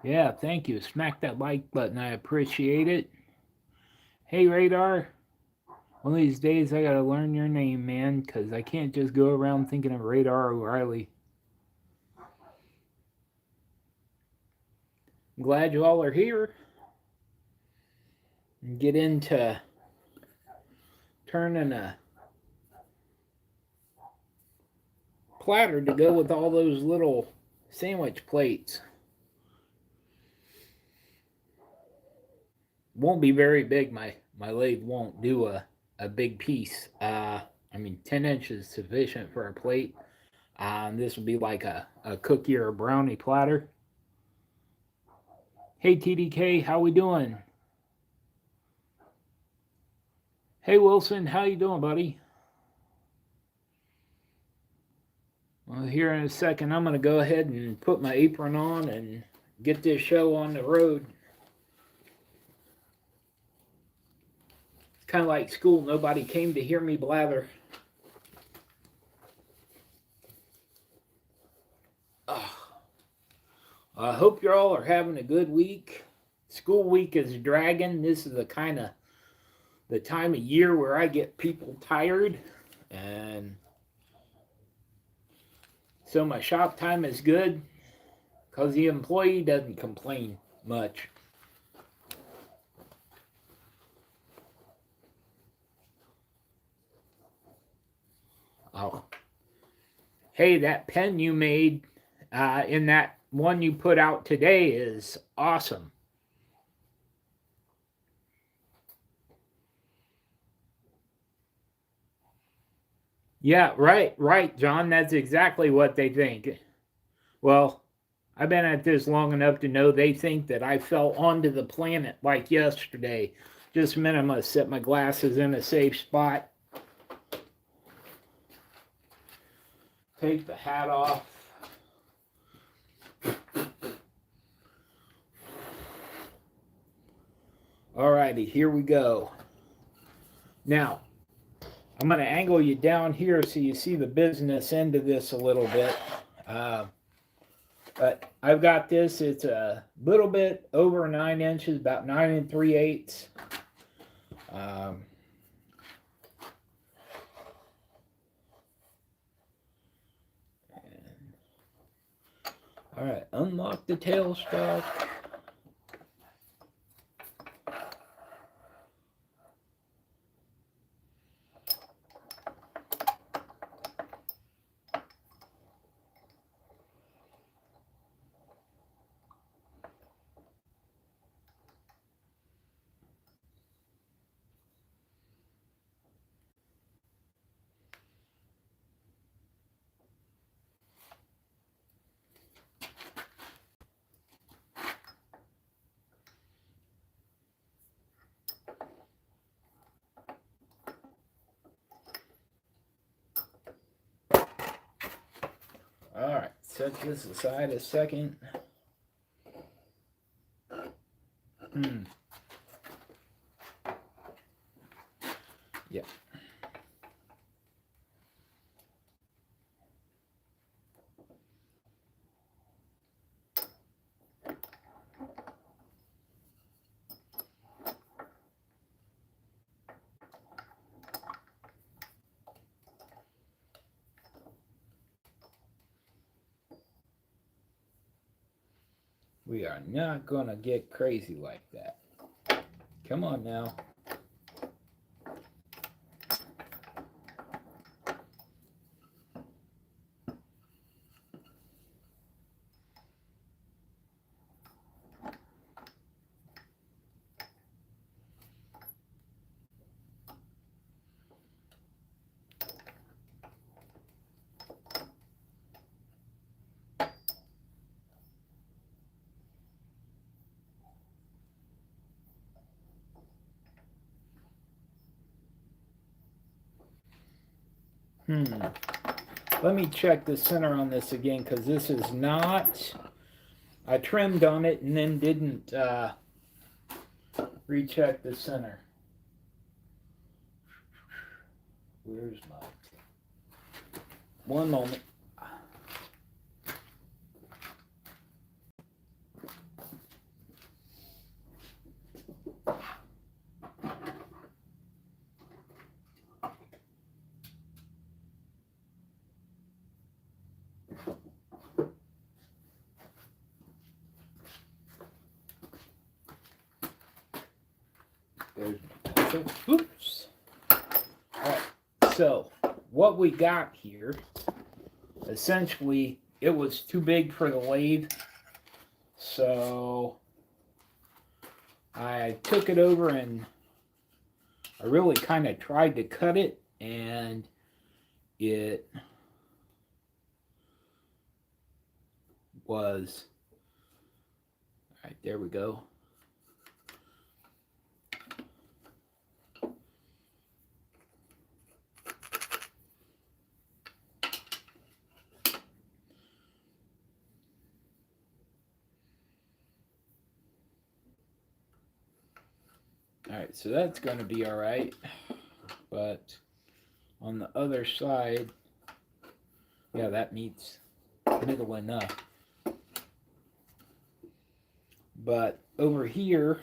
Yeah, thank you. Smack that like button. I appreciate it. Hey, Radar. One of these days I gotta learn your name, man, because I can't just go around thinking of Radar O'Reilly. I'm glad you all are here and get into turning a platter to go with all those little sandwich plates. Won't be very big. My lathe won't do a big piece. I mean, 10 inches is sufficient for a plate. This would be like a cookie or a brownie platter. Hey TDK, how we doing? Hey Wilson, how you doing, buddy? Well, here in a second, I'm gonna go ahead and put my apron on and get this show on the road. It's kind of like school. Nobody came to hear me blather. I hope you all are having a good week. School week is dragging. This is the time of year where I get people tired, and so my shop time is good because the employee doesn't complain much. Oh, hey, that pen you made in that one you put out today is awesome. Yeah, right, John. That's exactly what they think. Well, I've been at this long enough to know they think that I fell onto the planet like yesterday. Just a minute, I'm going to set my glasses in a safe spot. Take the hat off. Alrighty, here we go. Now, I'm going to angle you down here so you see the business end of this a little bit. Uh, but I've got this. It's a little bit over 9 inches, about 9 3/8. Um, all right, unlock the tailstock. All right, set this aside a second. Hmm. Yeah. We are not gonna get crazy like that. Come on now. Hmm. Let me check the center on this again because this is not. I trimmed on it and then didn't recheck the center. Where's my. One moment. There's my pencil. Oops. Alright, so what we got here, essentially, it was too big for the lathe. So I took it over and I really kind of tried to cut it, and it was, all right, there we go. All right, so that's going to be all right, but on the other side, yeah, that meets middle enough. But over here,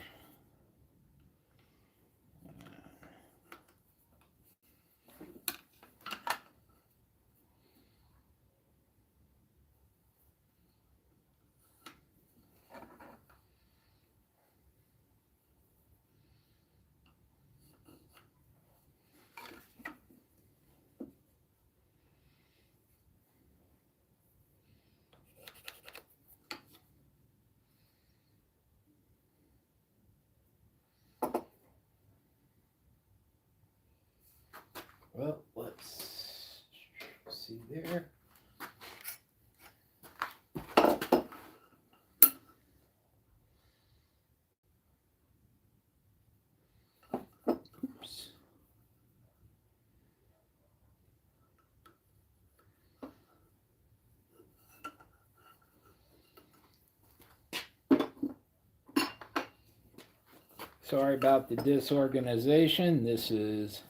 well, let's see there. Oops. Sorry about the disorganization. This is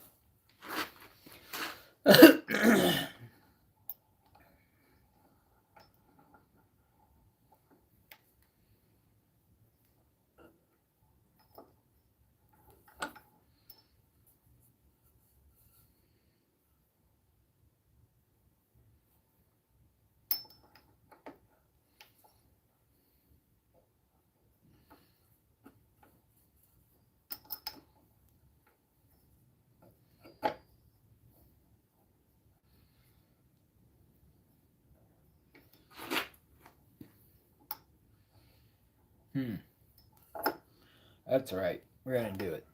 that's right. We're gonna do it.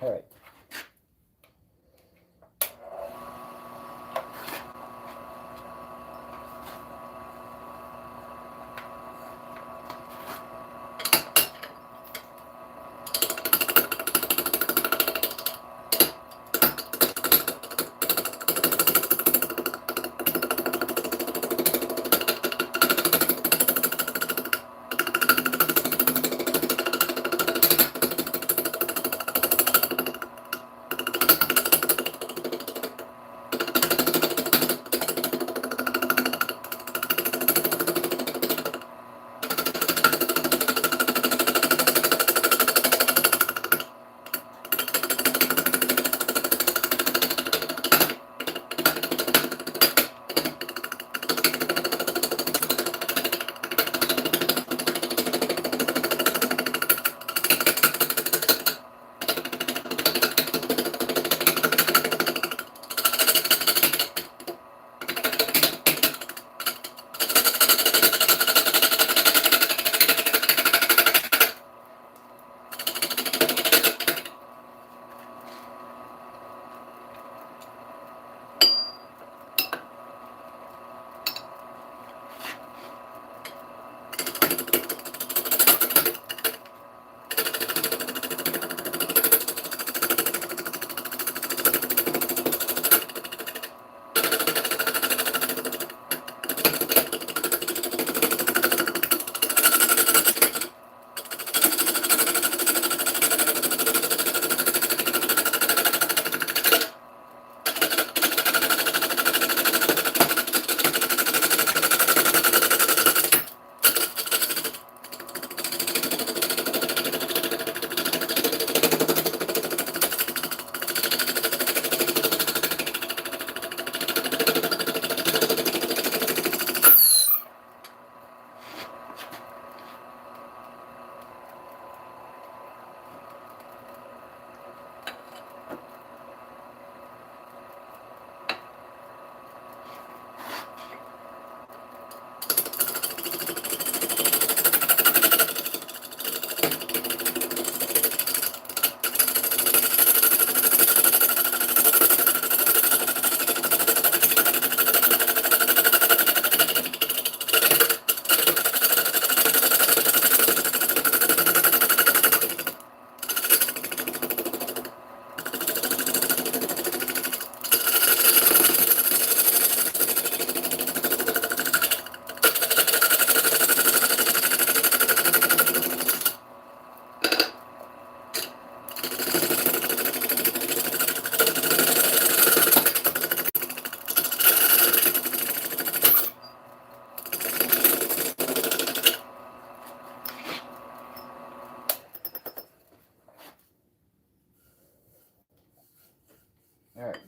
All right.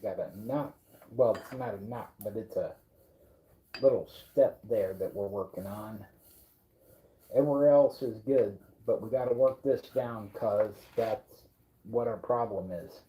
got a knot. Well, it's not a knot, but it's a little step there that we're working on. Everywhere else is good, but we got to work this down because that's what our problem is.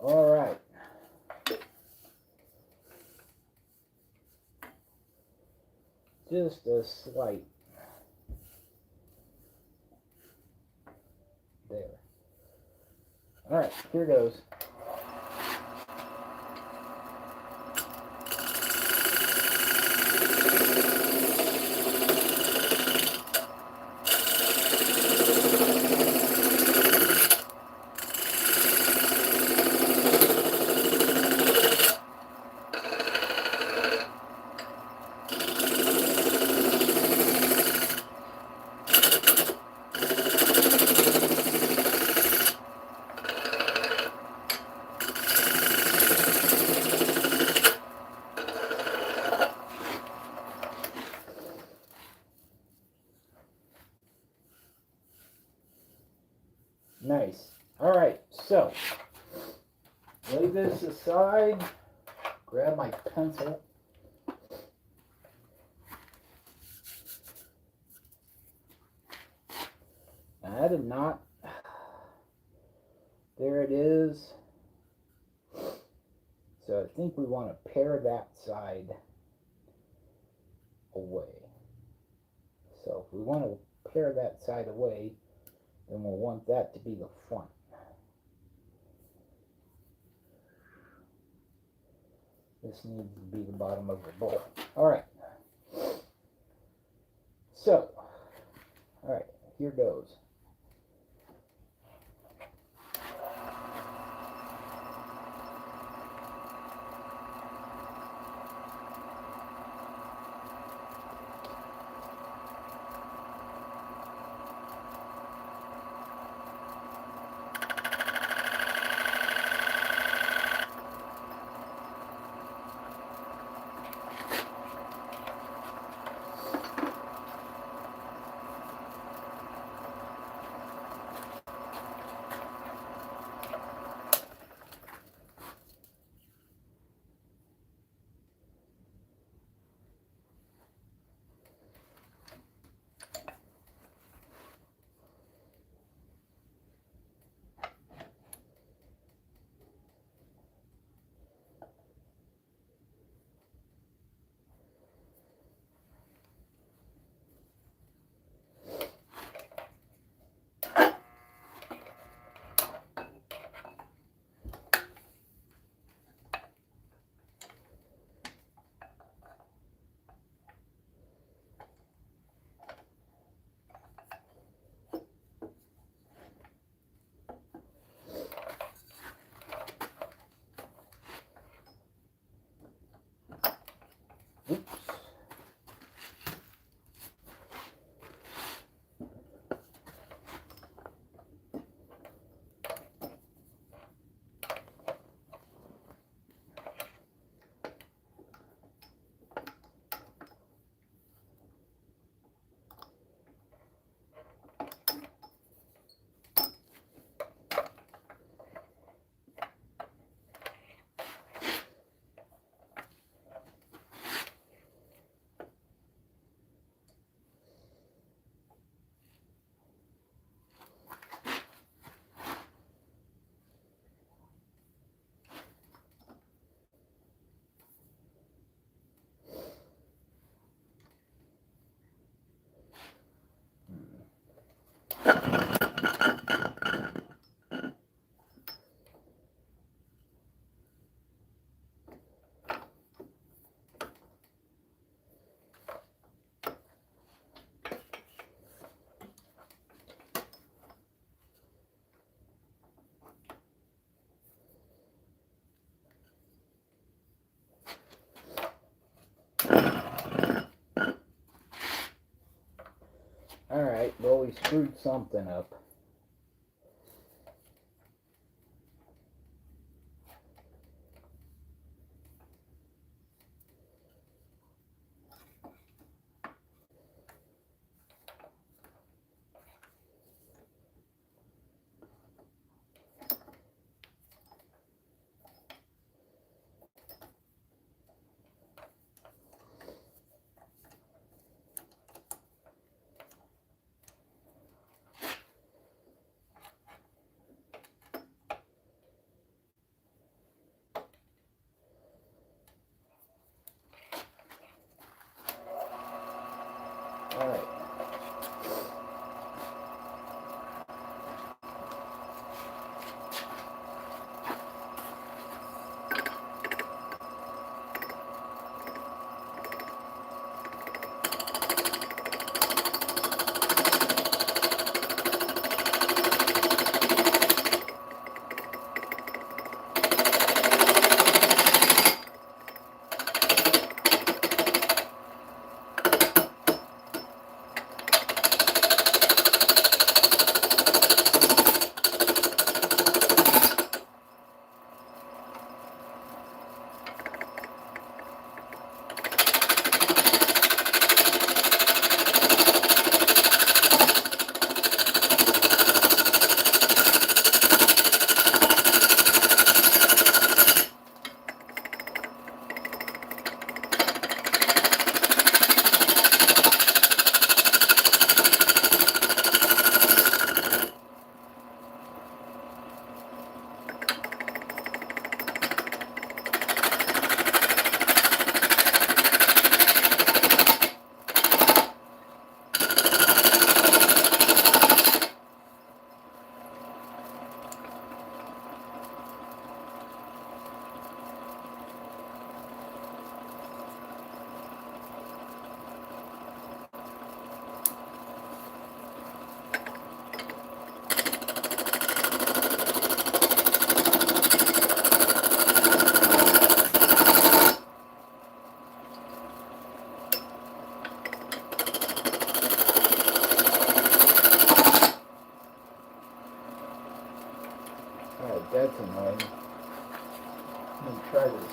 All right. Just a slight there. All right, here goes. Nice. All right, so lay this aside, grab my pencil. I did not. There it is. So I think we want to pare that side away. So if we want to pare that side away, then we'll want that to be the front. This needs to be the bottom of the bowl. All right. So, all right, here goes. we screwed something up. All right. Alright, that's annoying. Let me try this.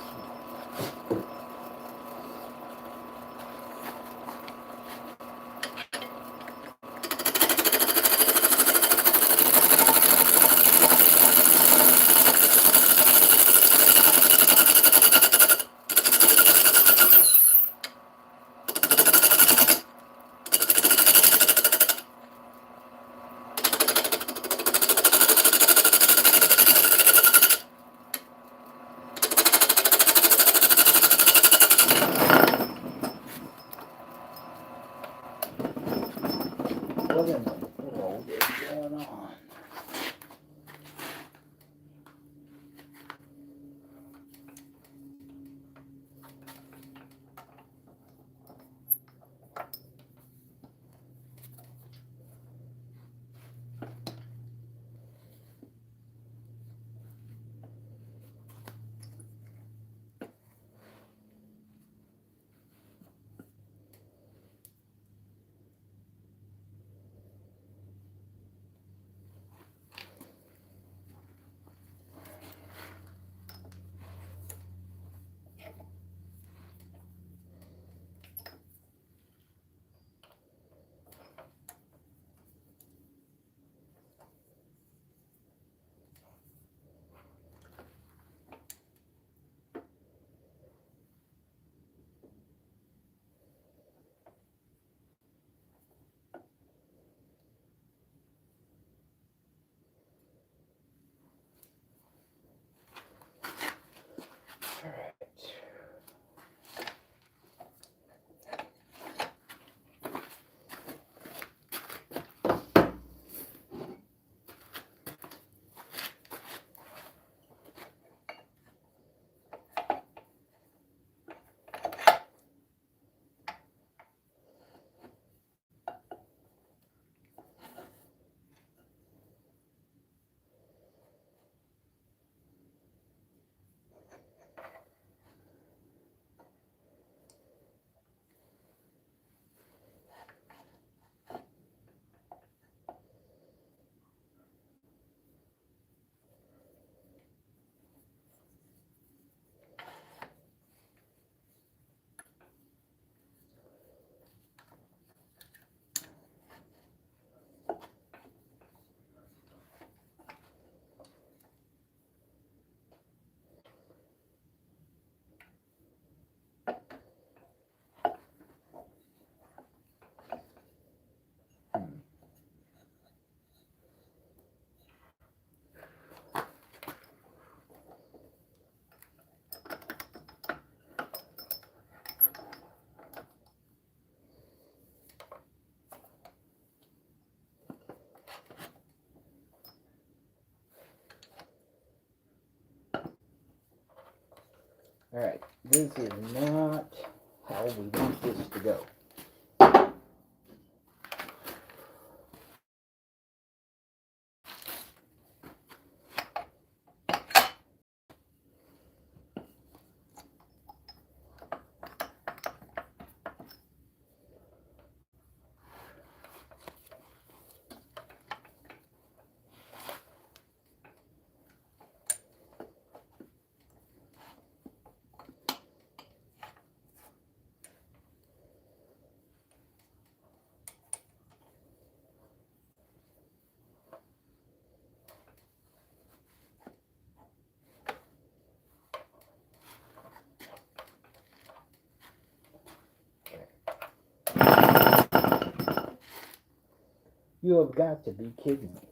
What in the world is going on? Alright, this is not how we want this to go. You have got to be kidding me.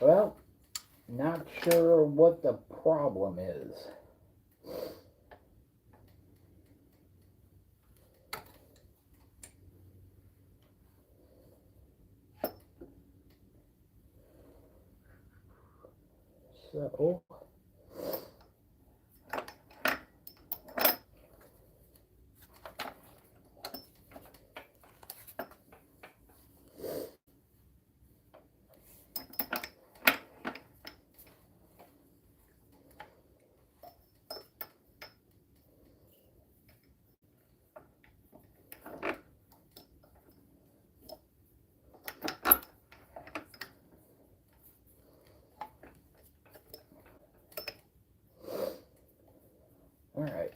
Well, not sure what the problem is. So, all right.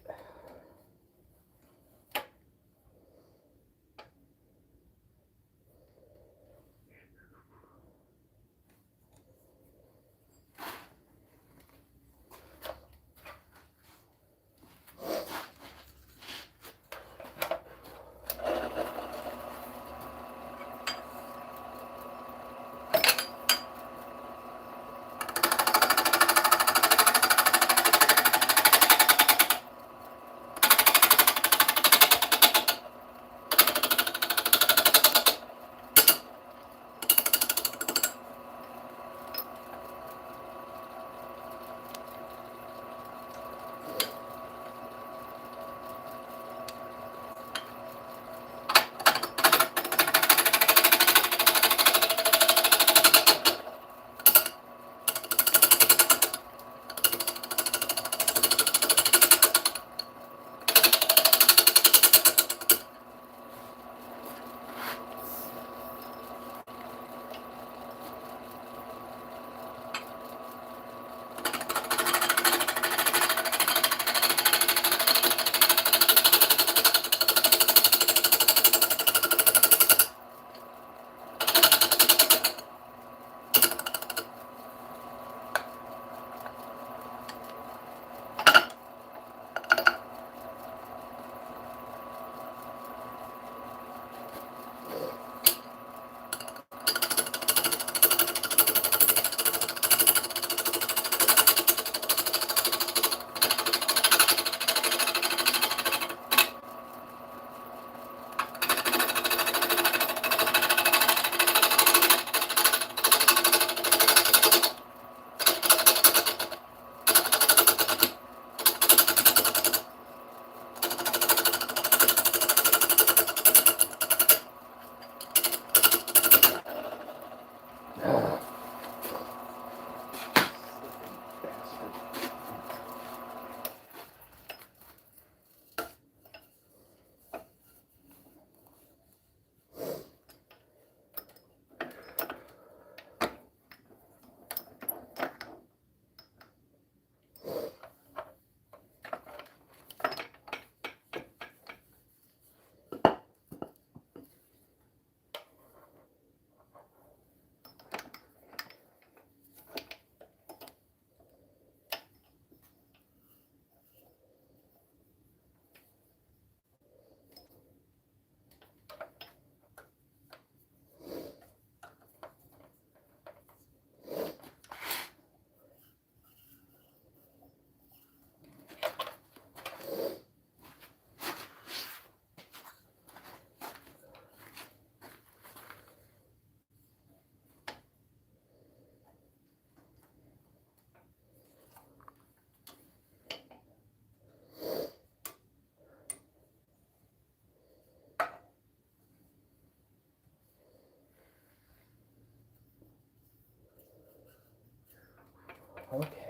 Okay.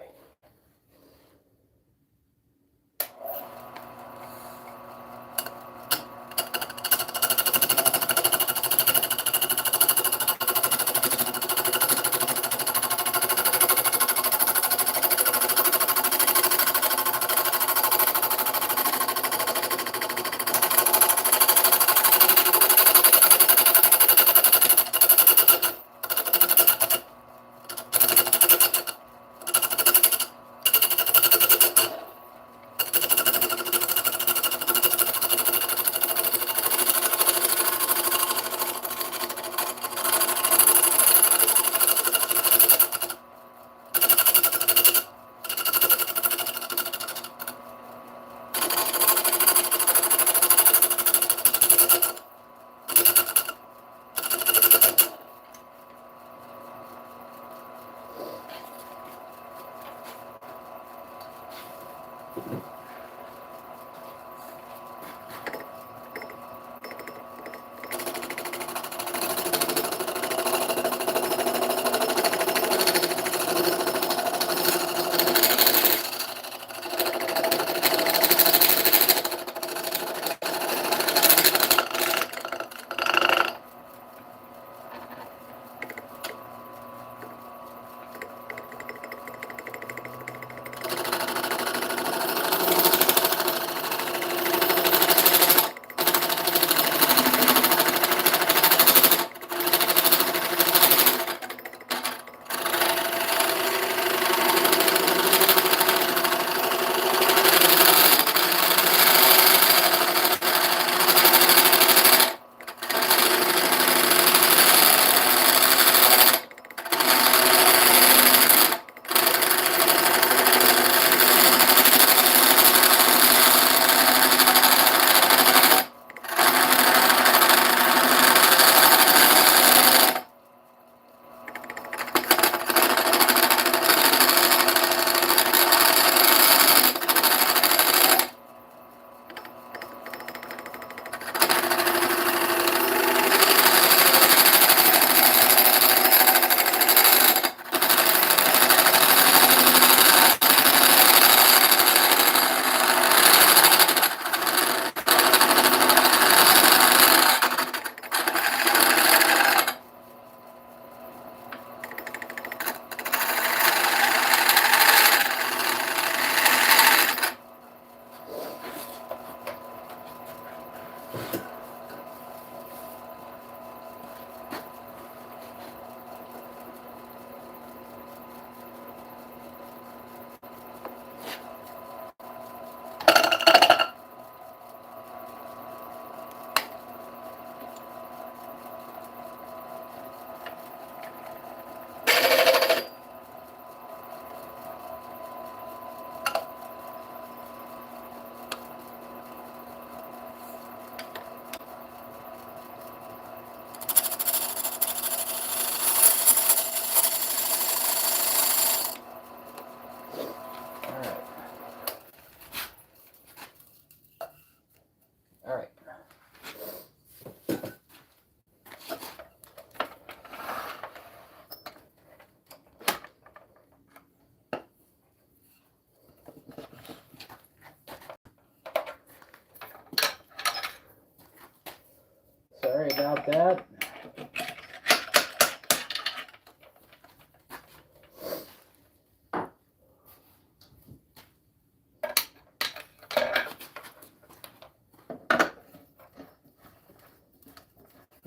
about that.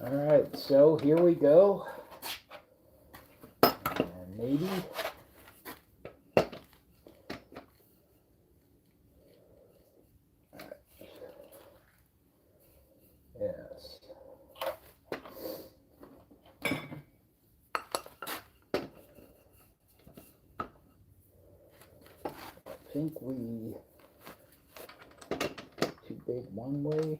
All right, so here we go. And maybe yes. I think we too big one way.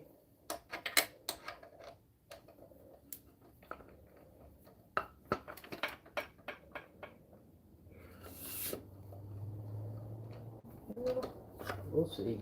We'll see.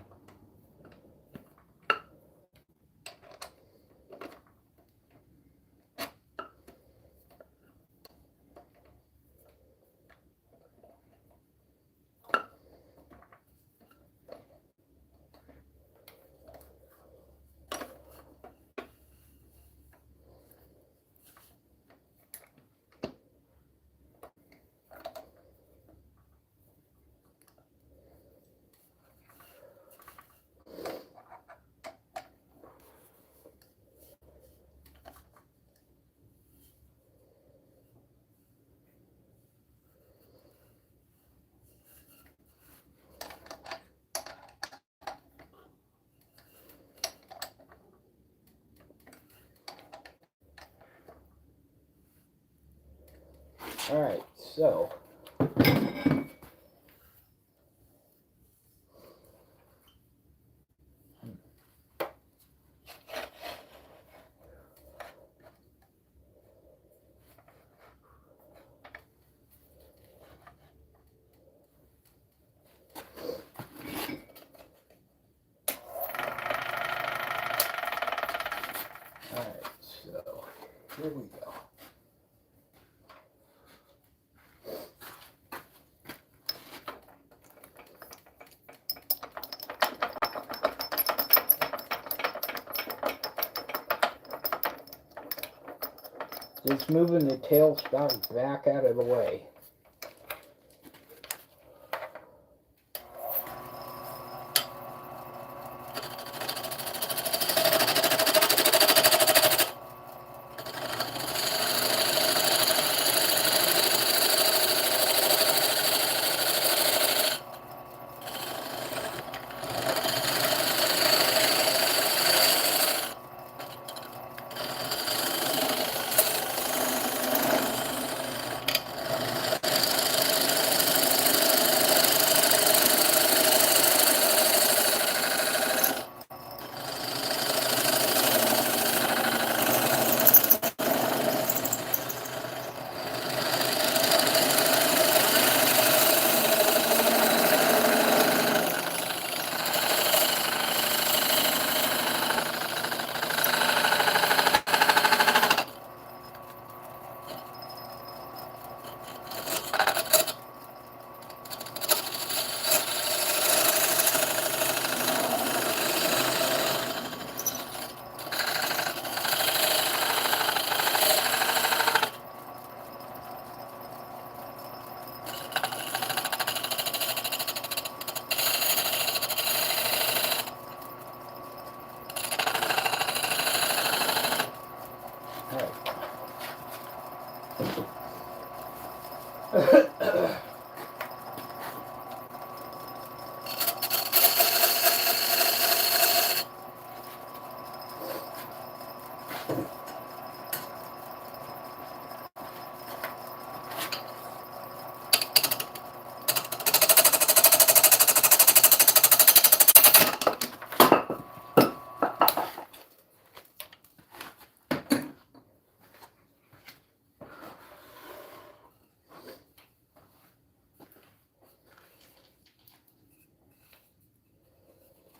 All right, so here we go. Just moving the tailstock back out of the way.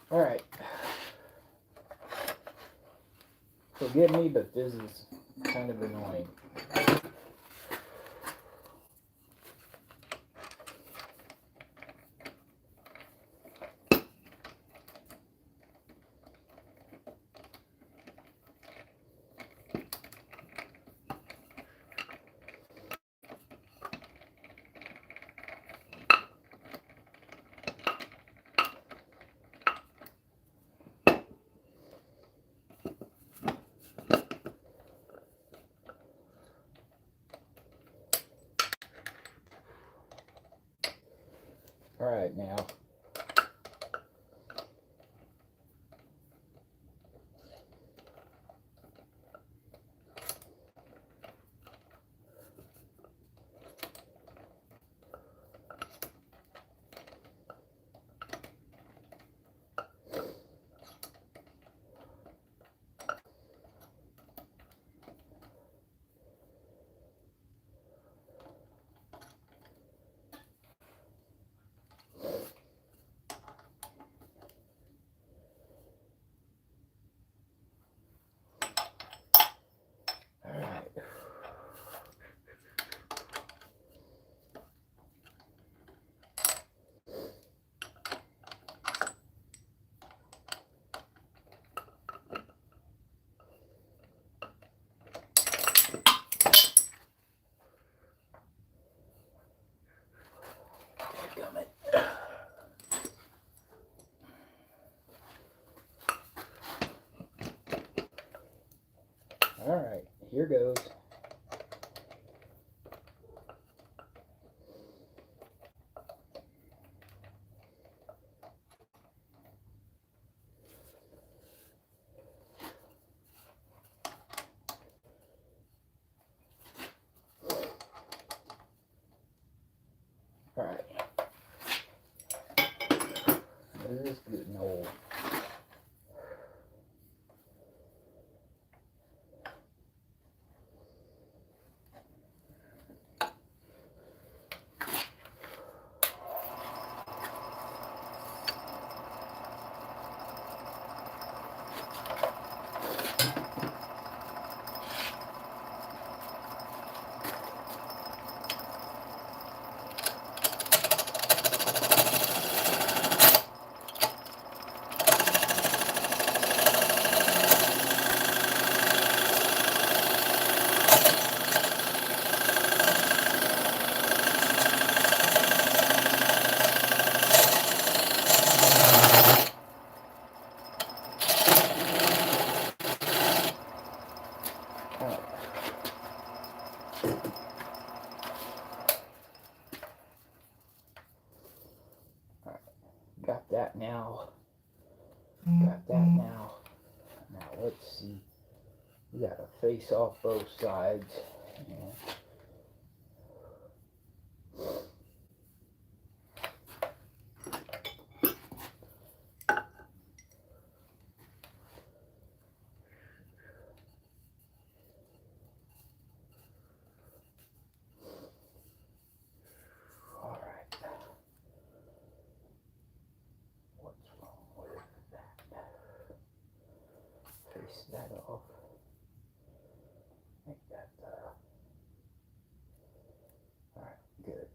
All right. Forgive me, but this is kind of annoying. All right, now. All right, here goes. All right. This is getting old. Got that now. Got that now. Now let's see. We got to face off both sides. Yeah. That off. Make that all right, good.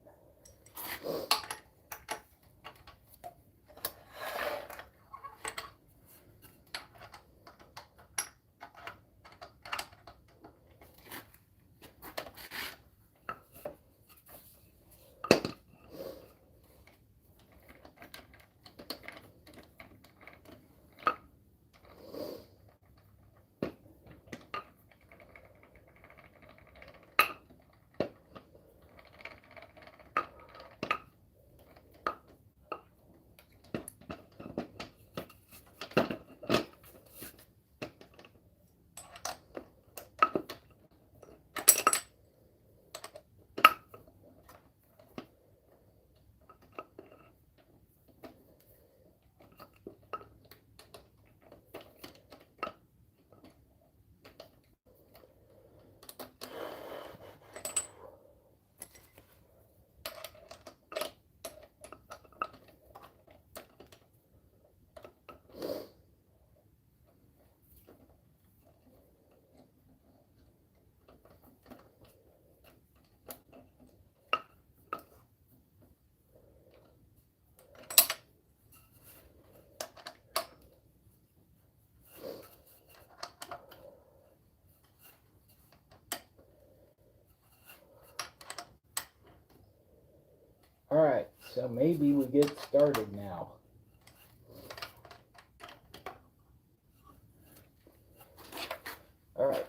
All right, so maybe we get started now. All right.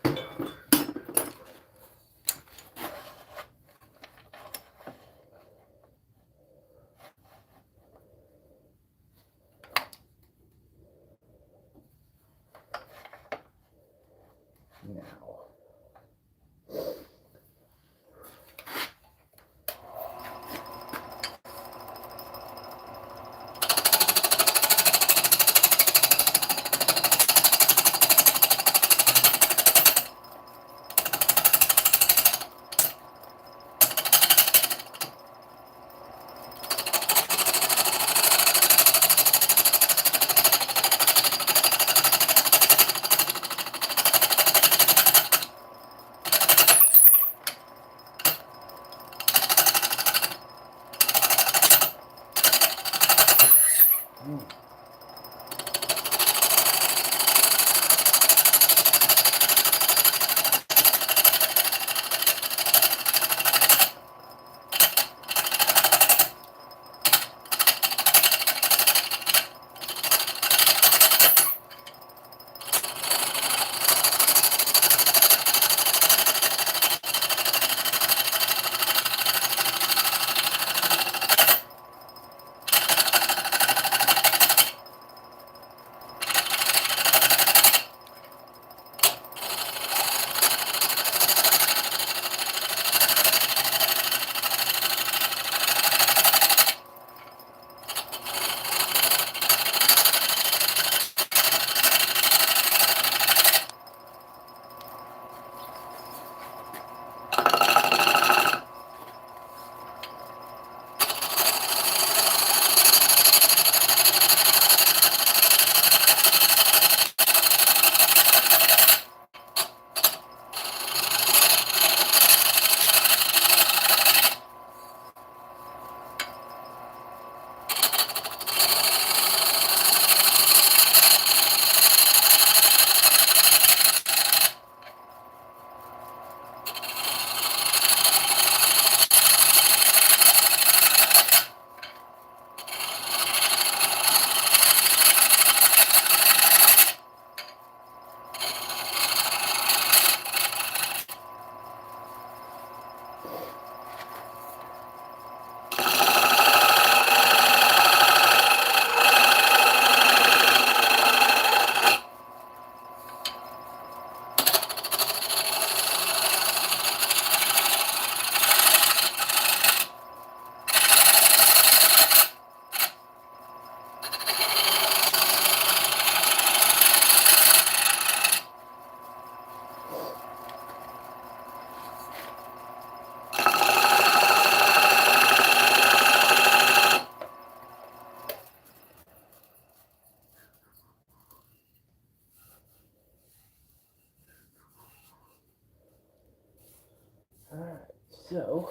So,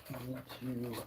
I need to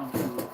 down to it.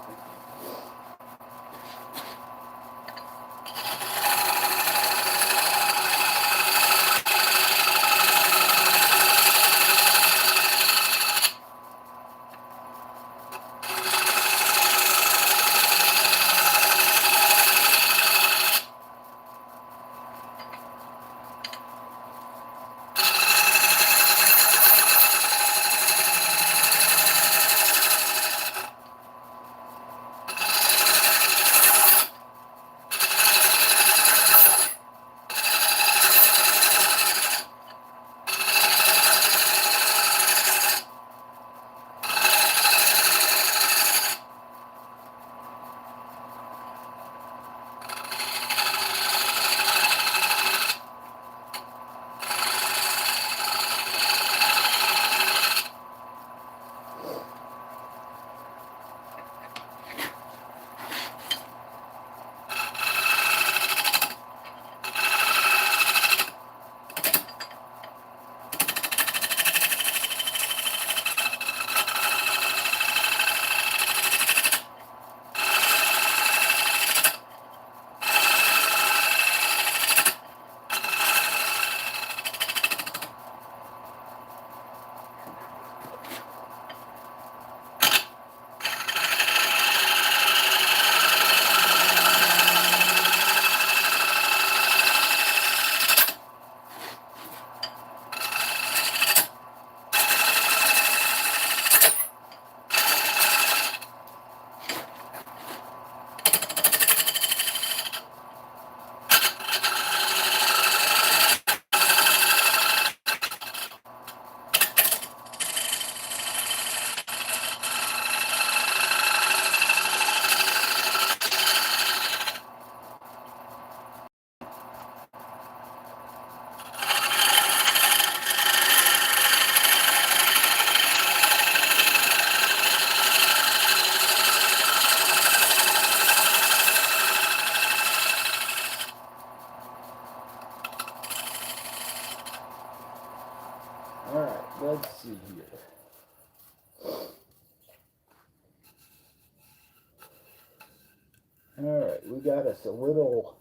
Alright, let's see here. Alright, we got us a little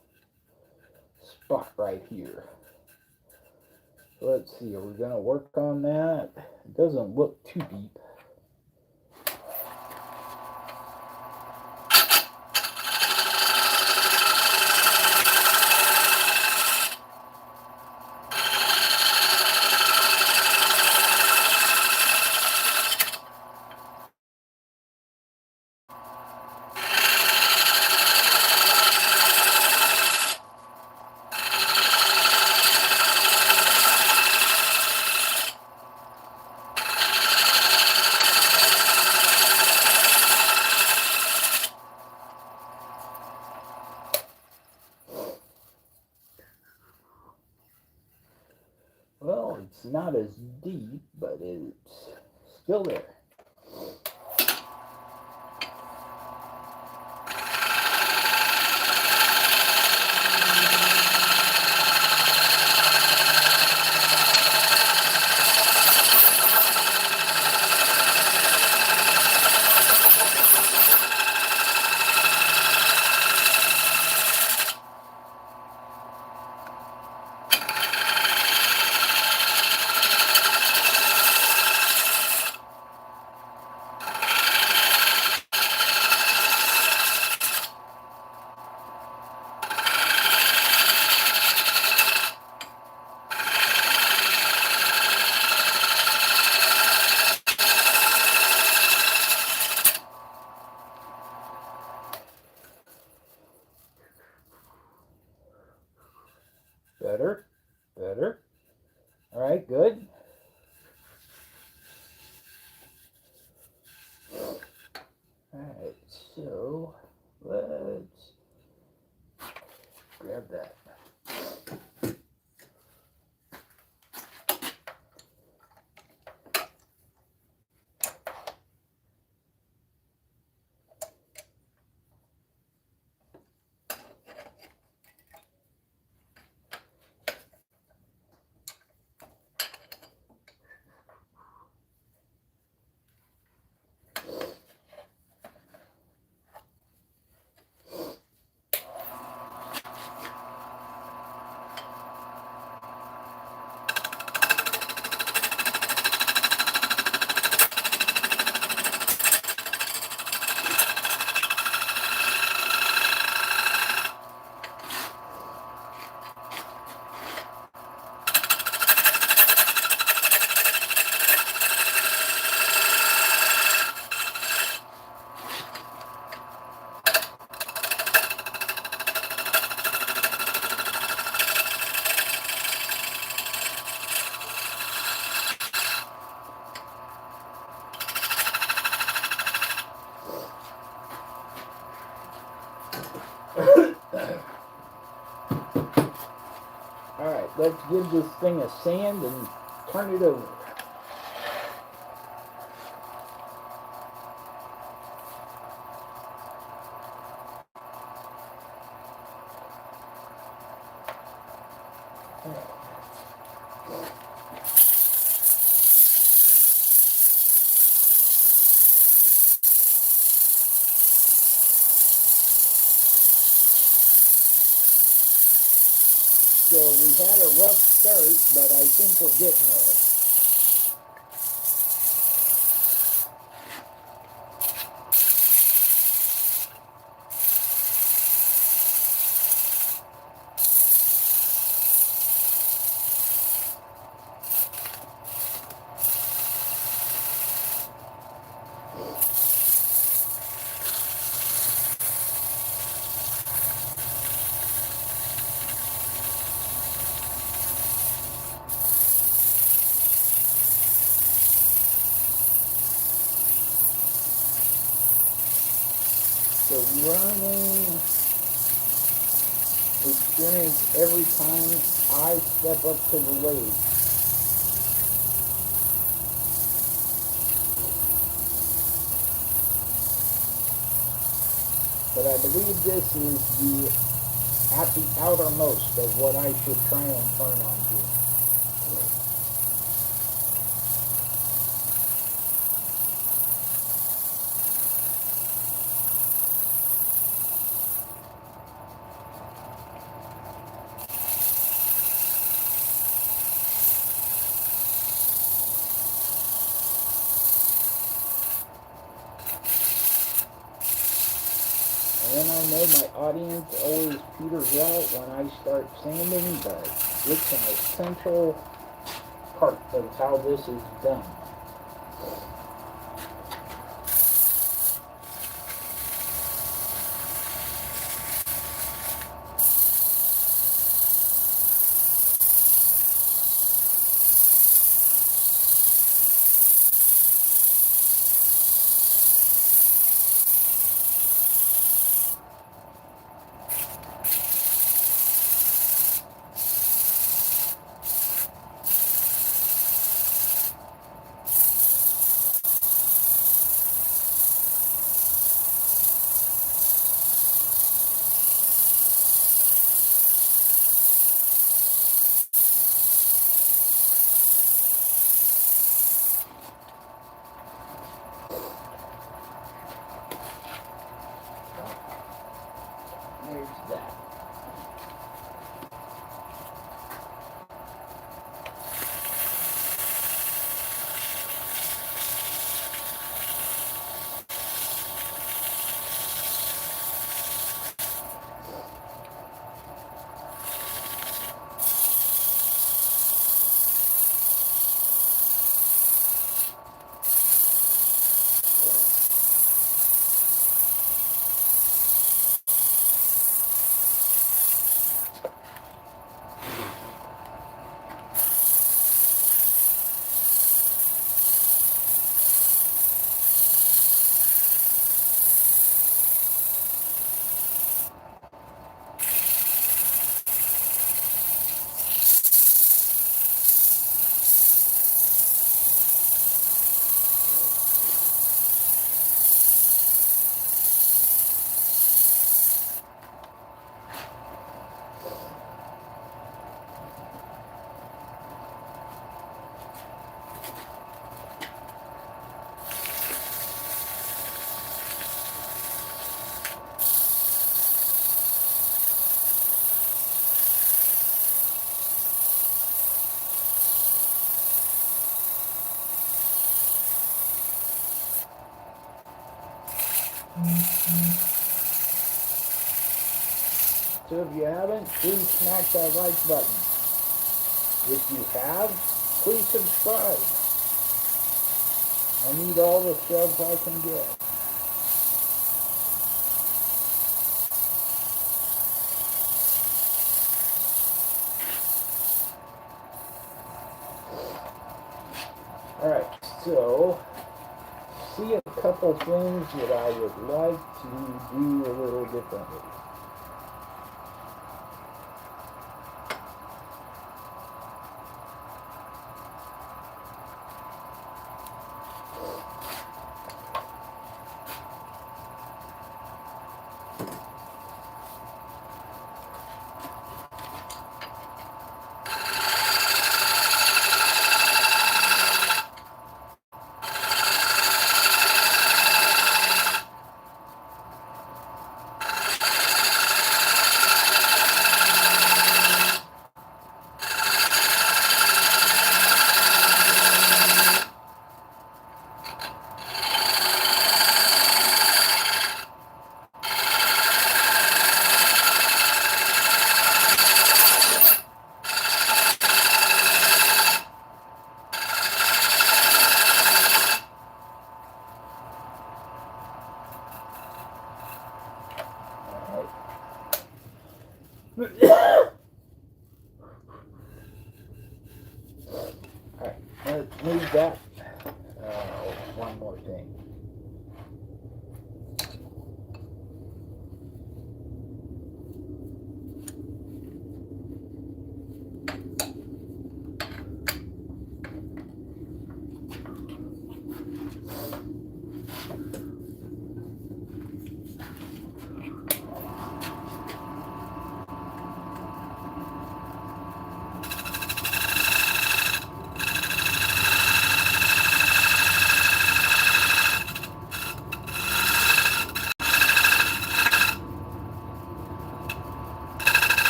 spot right here. Let's see, are we going to work on that? It doesn't look too deep. Well, it's not as deep, but it's still there. Better, better. All right, good. All right, so let's grab that. Alright, let's give this thing a sand and turn it over. So we had a rough start, but I think we're getting there. So learning experience every time I step up to the lathe. But I believe this is at the outermost of what I should try and turn onto. And then I know my audience always peters out when I start sanding, but it's an essential part of how this is done. There's that. So if you haven't, please smack that like button. If you have, please subscribe. I need all the subs I can get. Alright, so see you couple things that I would like to do a little differently. Alright, let's move that. One more thing.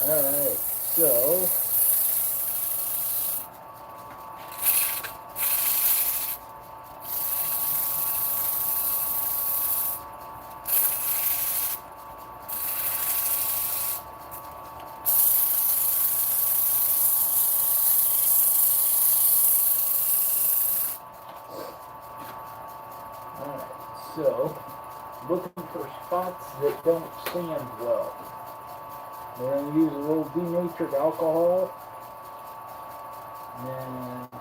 Alright, so looking for spots that don't sand well. We're going to use a little denatured alcohol, and then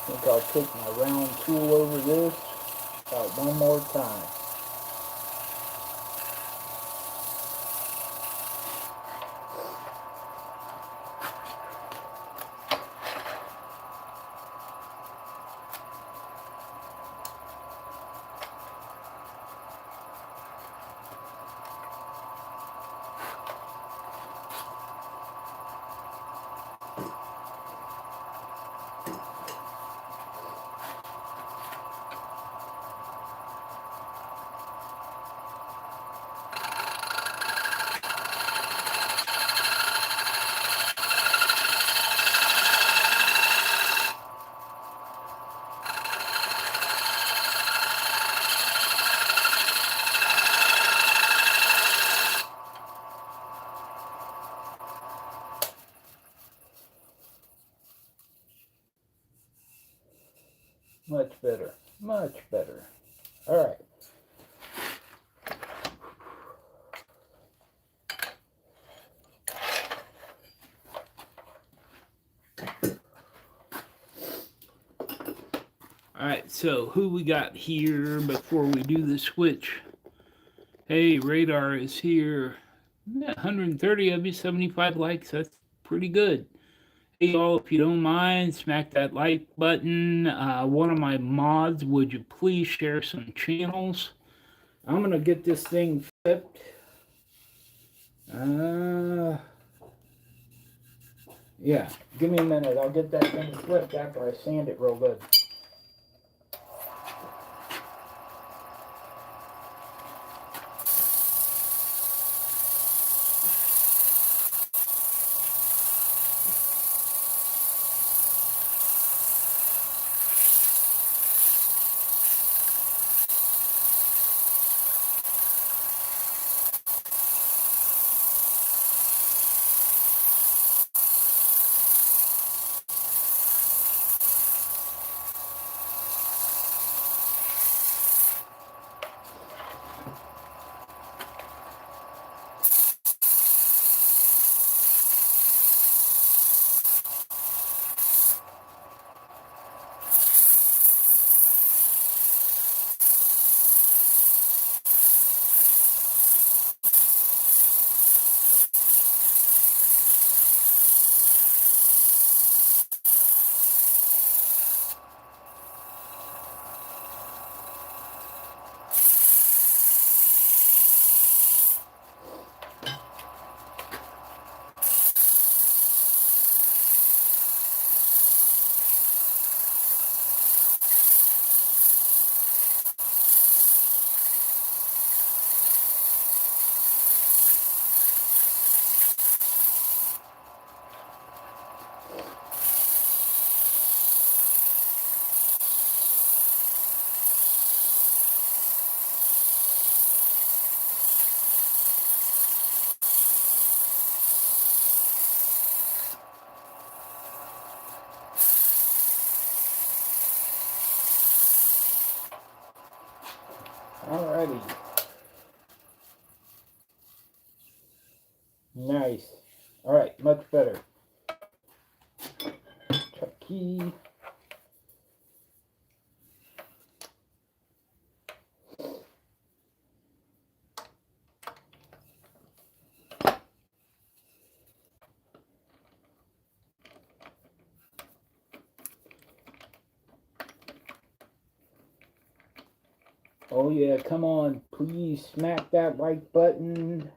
think I'll take my round tool over this about one more time. Much better, much better. All right. All right, so who we got here before we do the switch? Hey, Radar is here. 130 of you, 75 likes. That's pretty good. Hey, y'all, if you don't mind, smack that like button. One of my mods, would you please share some channels? I'm going to get this thing flipped. Yeah, give me a minute. I'll get that thing flipped after I sand it real good. Alrighty. Nice. Alright, much better. Chucky. Oh yeah, come on, please smack that like button.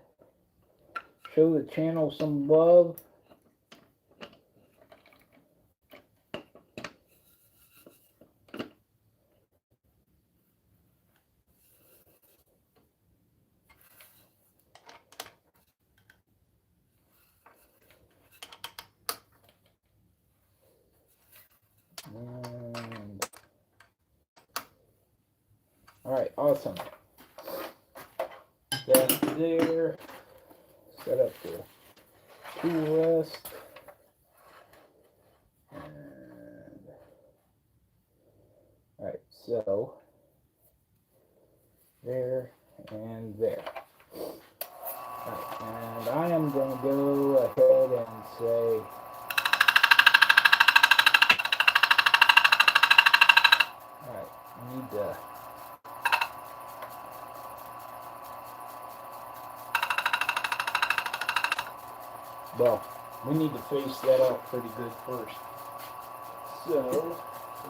Show the channel some love. And alright, awesome. That's there. Set up the tool rest. And alright, so there and there. Alright, and I am going to go ahead and say Well, we need to face that out pretty good first. So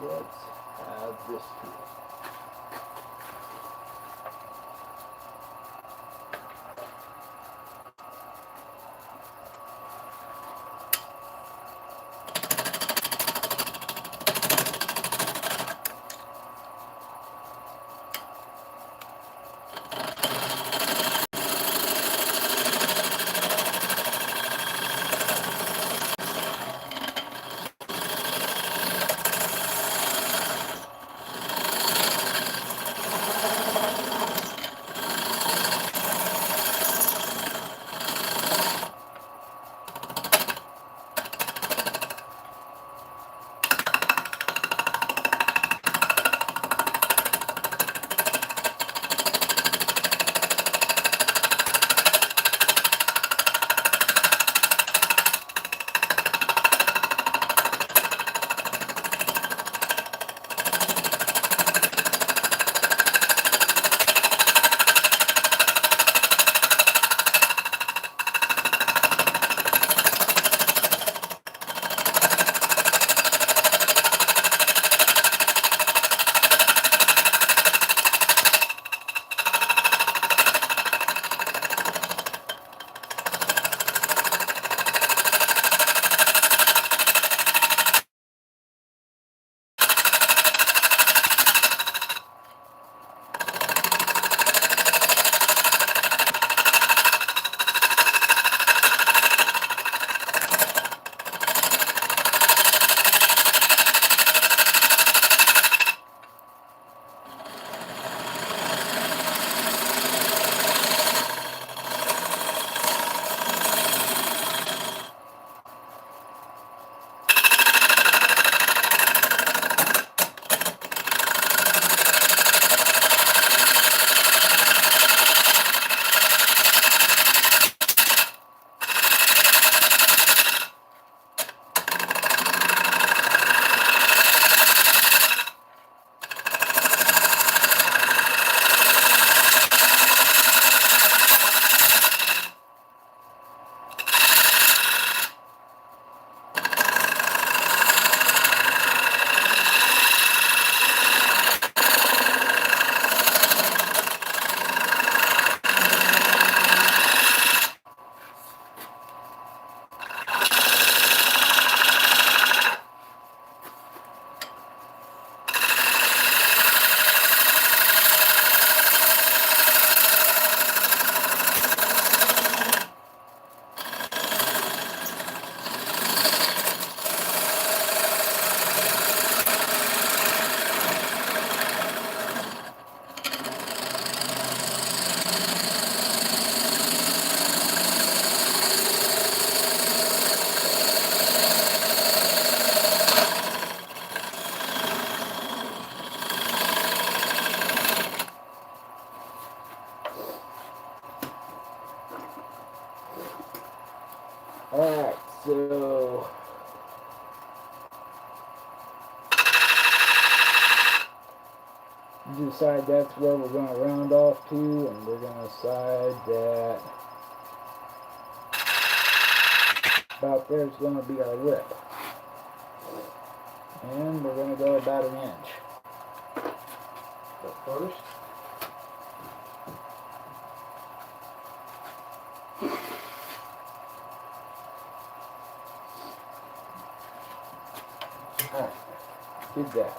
let's add this tool. Alright, so you decide that's where we're going to round off to, and we're going to decide that about there is going to be our lip. And we're going to go about an inch. But first, alright, did that.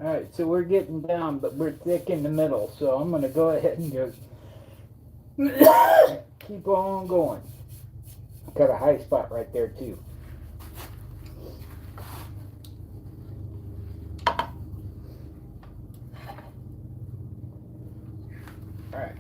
Alright, so we're getting down, but we're thick in the middle, so I'm going to go ahead and just keep on going. Got a high spot right there too. Alright.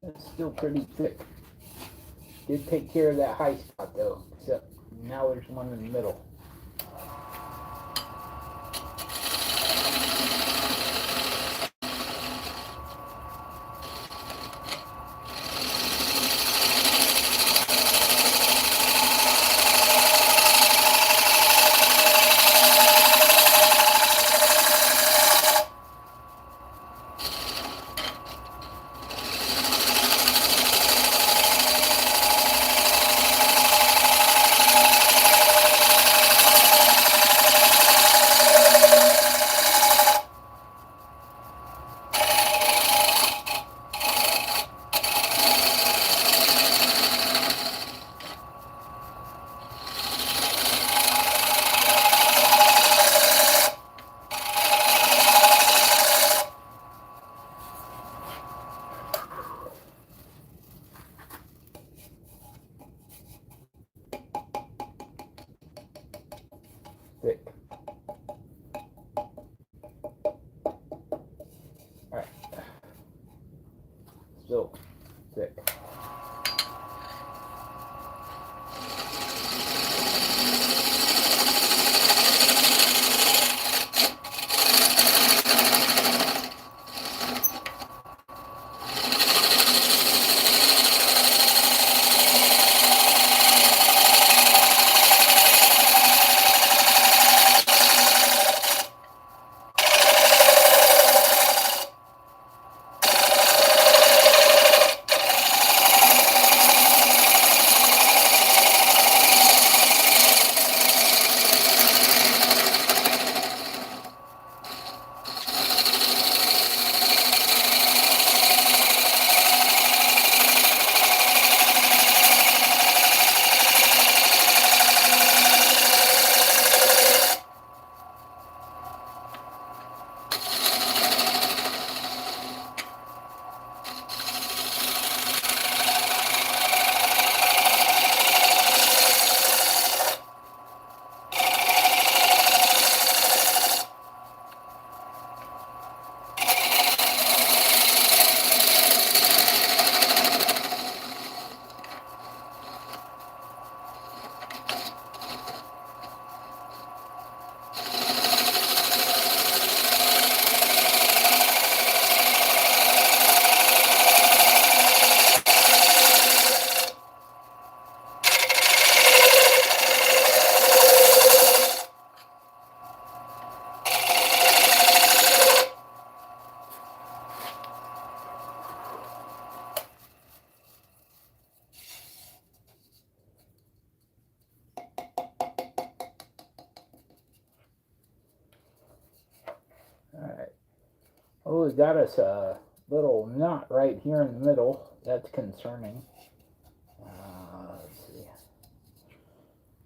It's still pretty thick. Did take care of that high spot though, except now there's one in the middle. Thick. Alright. Still thick. Oh, we got us a little knot right here in the middle. That's concerning. Let's see.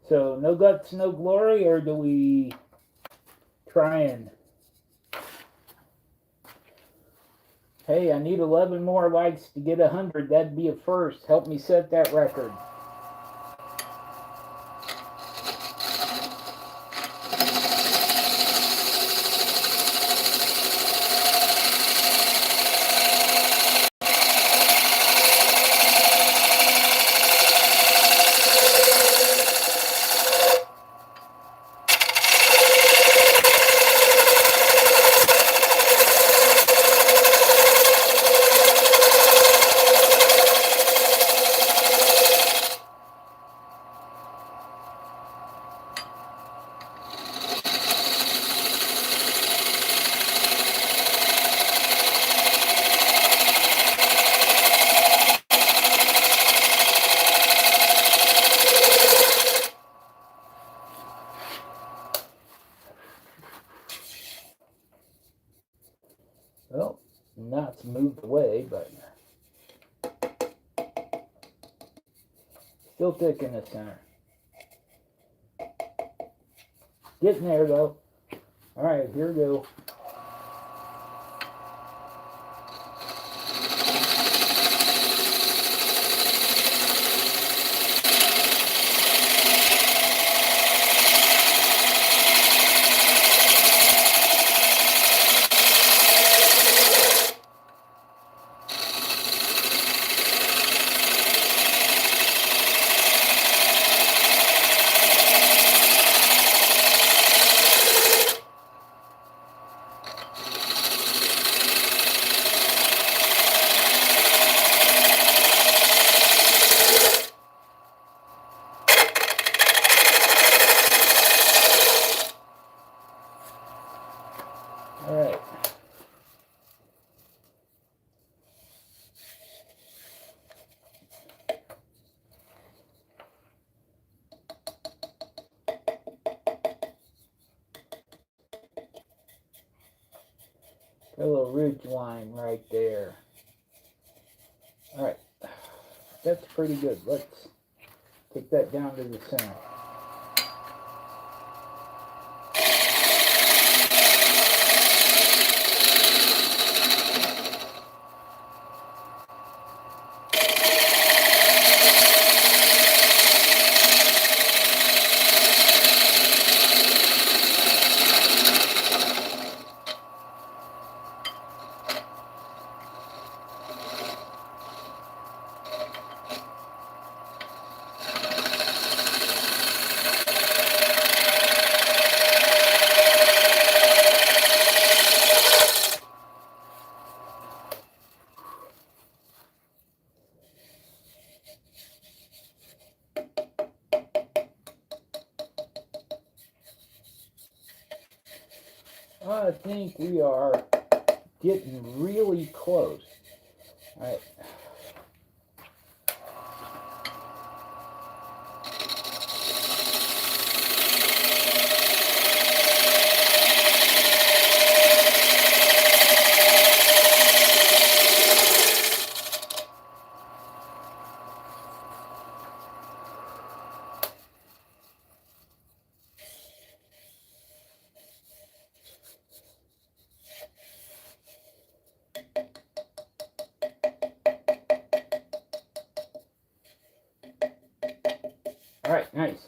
So, no guts, no glory, or do we try and... Hey, I need 11 more likes to get 100. That'd be a first. Help me set that record. Well, knots moved away, but still thick in the center. Getting there though. All right, here we go. All right. Got a little ridge line right there. All right. That's pretty good. Let's take that down to the center. I think we are getting really close. All right. All right, nice.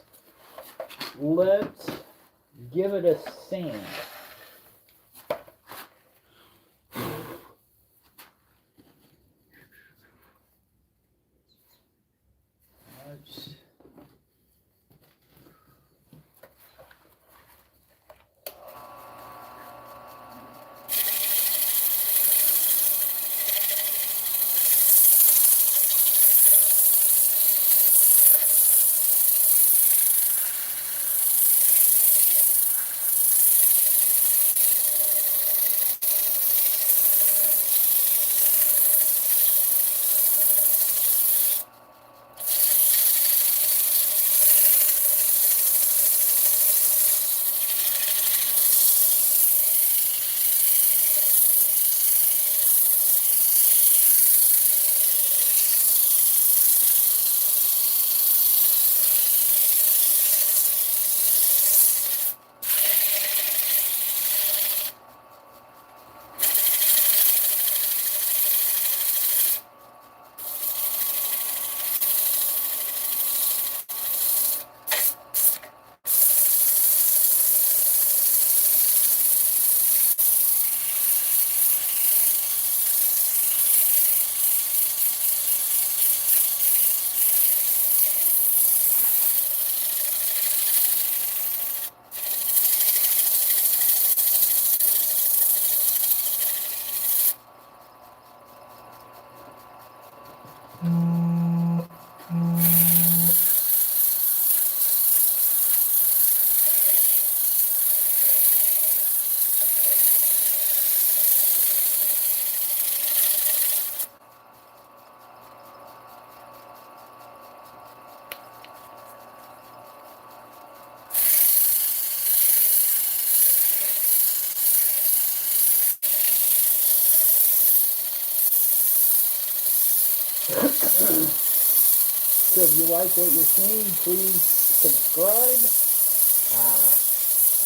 Let's give it a sand. So if you like what you're seeing, please subscribe.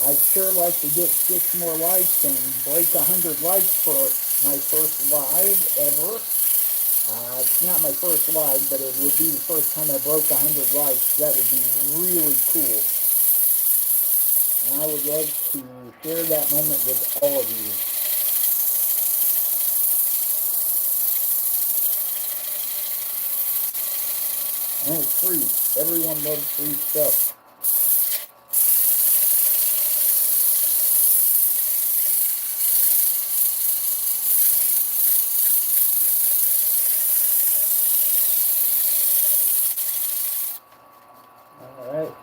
I'd sure like to get 6 more likes and break 100 likes for my first live ever. It's not my first live, but it would be the first time I broke 100 likes. That would be really cool. And I would love to share that moment with all of you. And it's free. Everyone loves free stuff. All right.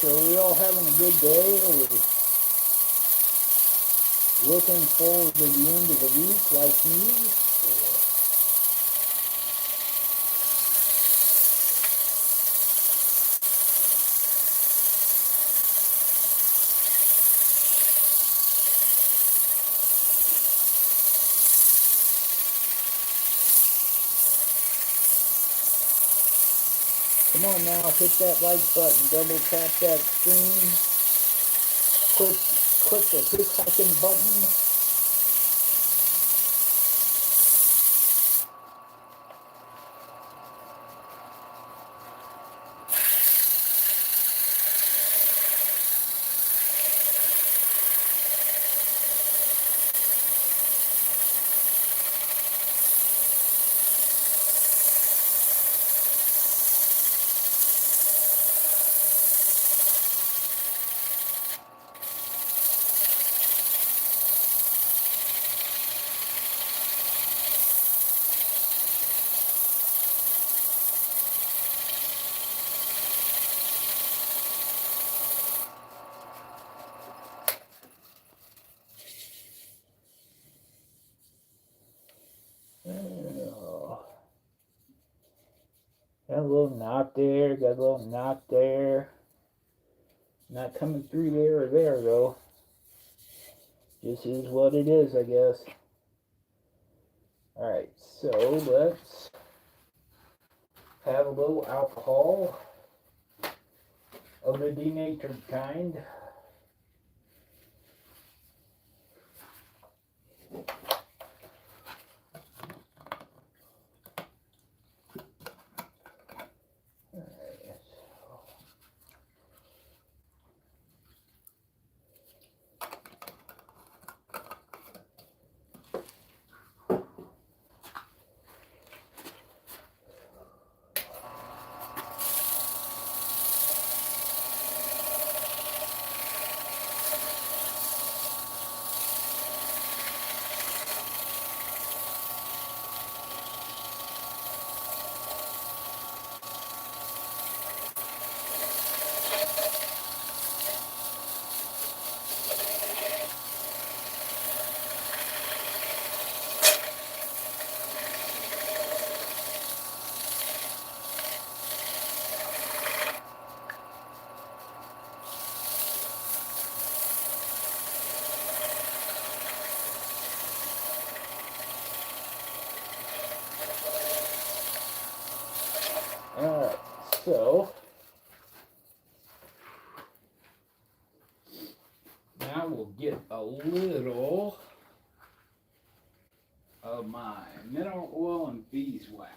So we all having a good day? Are we looking forward to the end of the week like me? Come on now, hit that like button, double tap that screen, click the 2-second button. Oh, got a little knot there, got a little knot there. Not coming through there or there though. Just is what it is, I guess. Alright, so let's have a little alcohol of the denatured kind. Alright, so Now we'll get a little of my mineral oil and beeswax.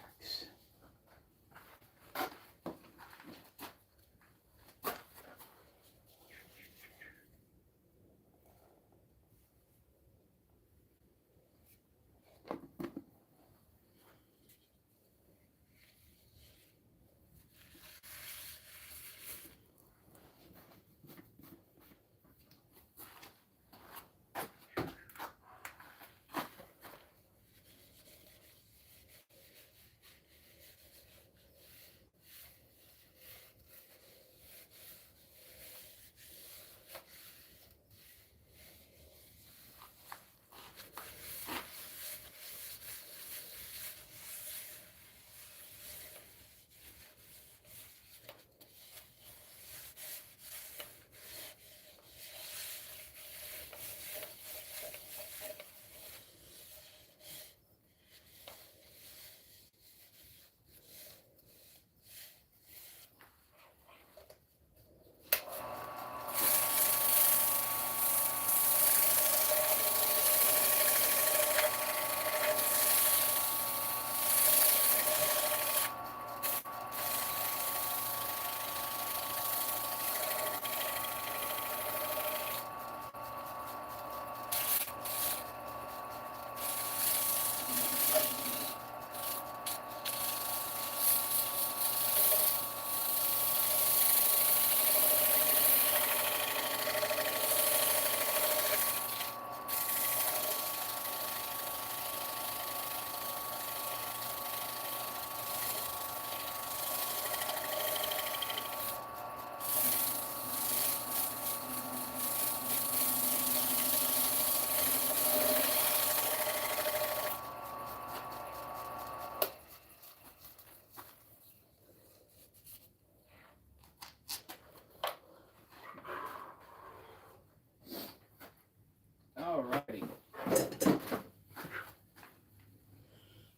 Alrighty.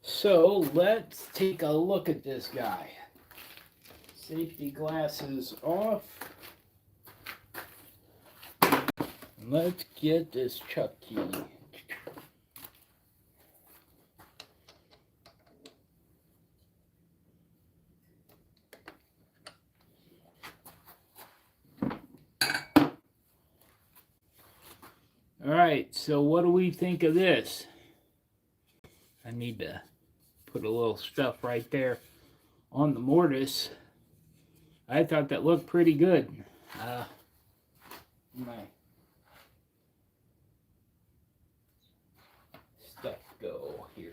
So let's take a look at this guy. Safety glasses off. Let's get this chuck key. Alright, so what do we think of this? I need to put a little stuff right there on the mortise. I thought that looked pretty good. My stuff go here.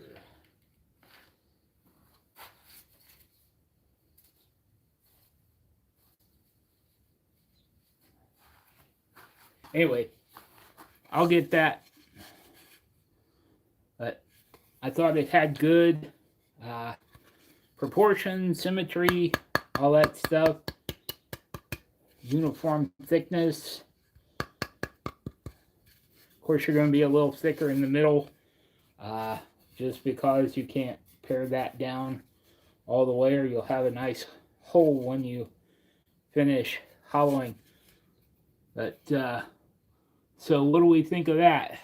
Anyway, I'll get that. But I thought it had good proportion, symmetry, all that stuff. Uniform thickness. Of course, you're going to be a little thicker in the middle, just because you can't pare that down all the way, or you'll have a nice hole when you finish hollowing. But so what do we think of that?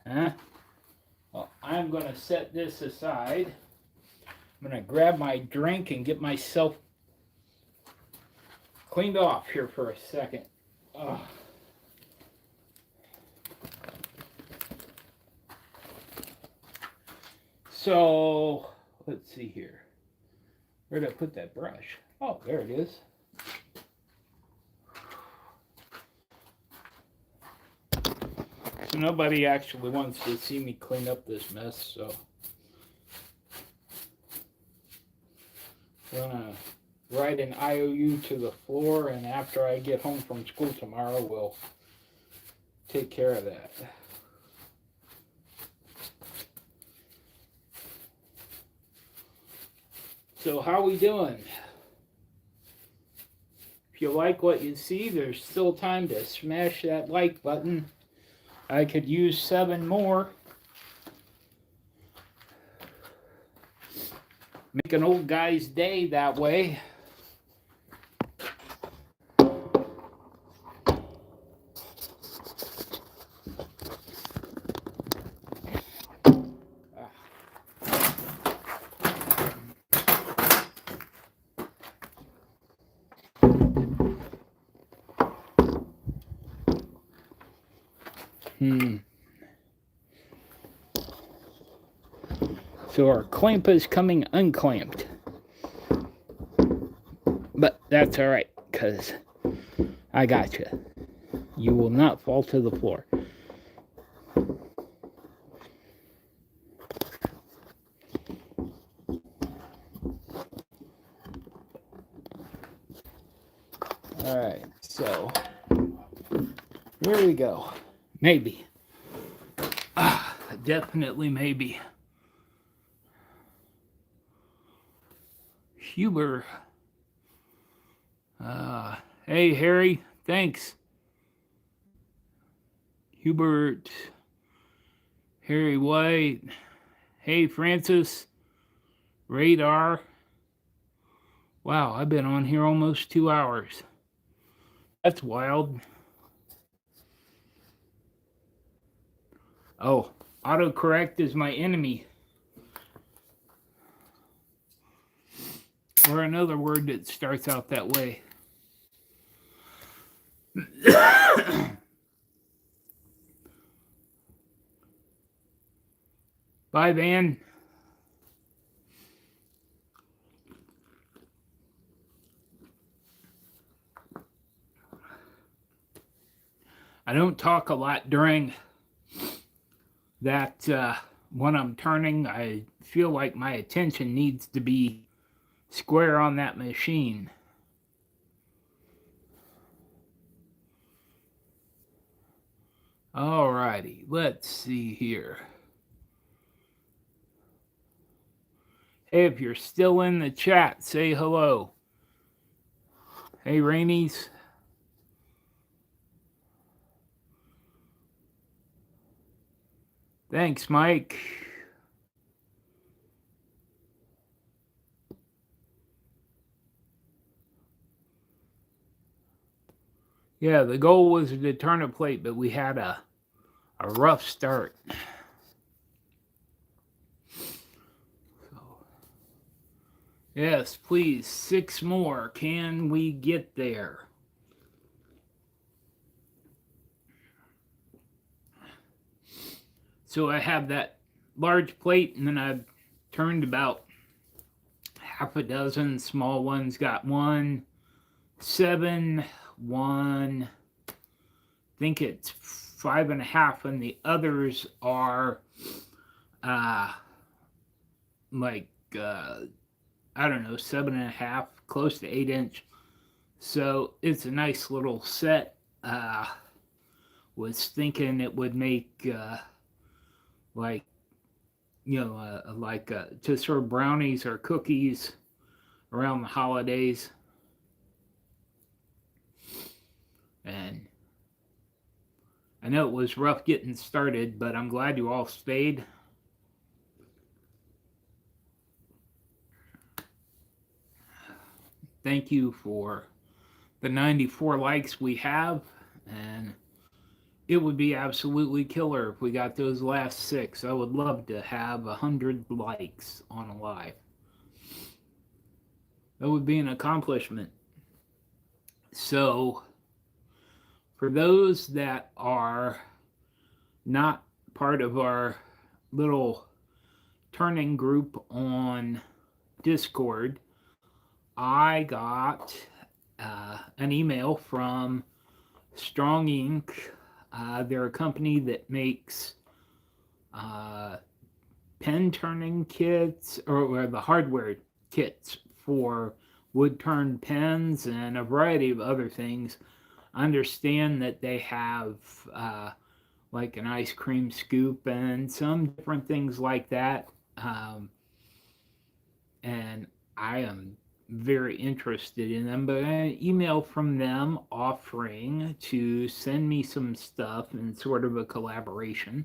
Huh? Well, I'm going to set this aside. I'm going to grab my drink and get myself cleaned off here for a second. Ugh. So, let's see here. Where did I put that brush? Oh, there it is. So nobody actually wants to see me clean up this mess, so I'm gonna write an IOU to the floor, and after I get home from school tomorrow, we'll take care of that. So how we doing? If you like what you see, there's still time to smash that like button. I could use 7 more. Make an old guy's day that way. So our clamp is coming unclamped. But that's alright, because I got you. You will not fall to the floor. Alright, so here we go. Maybe. Definitely maybe. Huber. Hey, Harry. Thanks. Hubert. Harry White. Hey, Francis. Radar. Wow, I've been on here almost 2 hours. That's wild. Oh, autocorrect is my enemy. Or another word that starts out that way. Bye, Van. I don't talk a lot during that when I'm turning. I feel like my attention needs to be square on that machine. Alrighty, let's see here. Hey, if you're still in the chat, say hello. Hey, Rainies. Thanks, Mike. Yeah, the goal was to turn a plate, but we had a rough start. So, yes, please, 6 more. Can we get there? So I have that large plate, and then I've turned about half a dozen small ones. Got 1, 7, 1, I think it's 5.5, and the others are like I don't know, 7.5, close to 8 inch. So it's a nice little set. Was thinking it would make like, you know, like to serve brownies or cookies around the holidays. And I know it was rough getting started, but I'm glad you all stayed. Thank you for the 94 likes we have, and it would be absolutely killer if we got those last 6. I would love to have 100 likes on a live. That would be an accomplishment. So, for those that are not part of our little turning group on Discord, I got an email from Strong Ink. They're a company that makes pen turning kits, or the hardware kits for wood turned pens and a variety of other things. I understand that they have like an ice cream scoop and some different things like that. And I am very interested in them, but an email from them offering to send me some stuff in sort of a collaboration,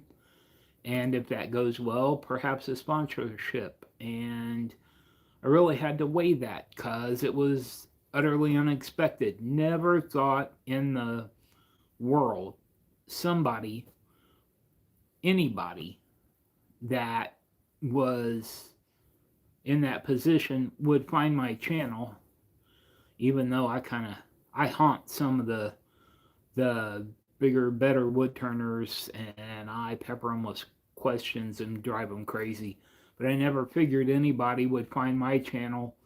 and if that goes well, perhaps a sponsorship. And I really had to weigh that because it was utterly unexpected. Never thought in the world anybody that was in that position would find my channel, even though I haunt some of the bigger, better wood turners, and I pepper them with questions and drive them crazy. But I never figured anybody would find my channel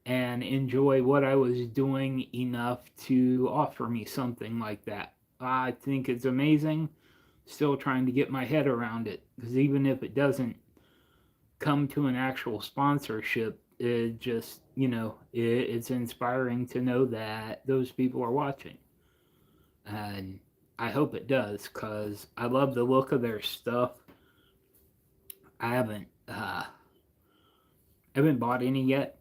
and enjoy what I was doing enough to offer me something like that. I think it's amazing. Still trying to get my head around it, because even if it doesn't come to an actual sponsorship, it just, it's inspiring to know that those people are watching. And I hope it does, because I love the look of their stuff. I haven't bought any yet.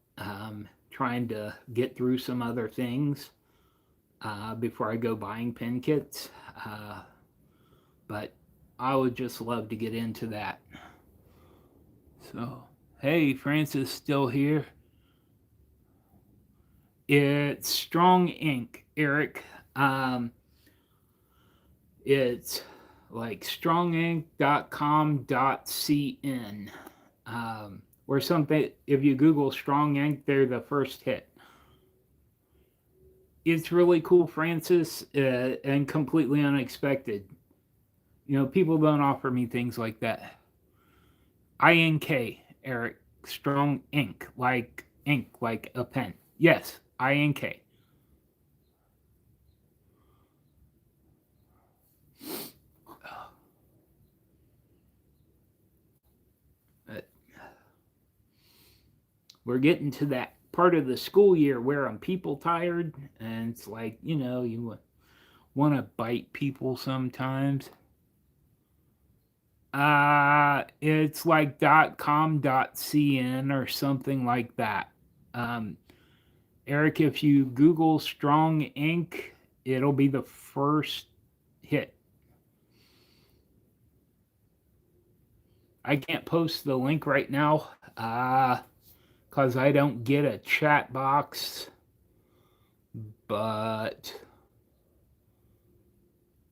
Trying to get through some other things before I go buying pen kits. But I would just love to get into that. So, hey, Francis, still here. It's Strong Ink, Eric. It's like strongink.com.cn. Or something. If you Google Strong Ink, they're the first hit. It's really cool, Francis, and completely unexpected. People don't offer me things like that. INK, Eric. Strong ink, like a pen. Yes, INK. We're getting to that part of the school year where I'm people tired, and it's like, you want to bite people sometimes. It's like .com.cn or something like that. Eric, if you Google Strong Ink, it'll be the first hit. I can't post the link right now, because I don't get a chat box. But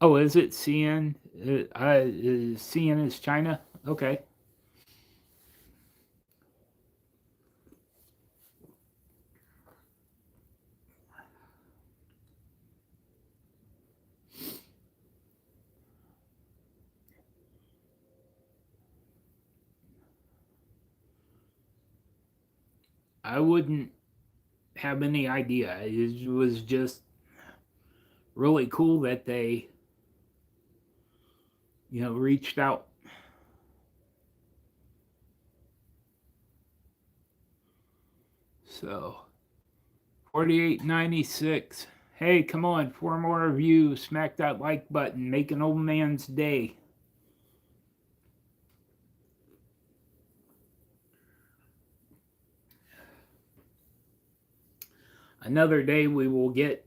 oh, is it CN? CN is China? Okay. I wouldn't have any idea. It was just really cool that they, reached out. So, 48.96. Hey, come on, 4 more of you. Smack that like button. Make an old man's day. Another day we will get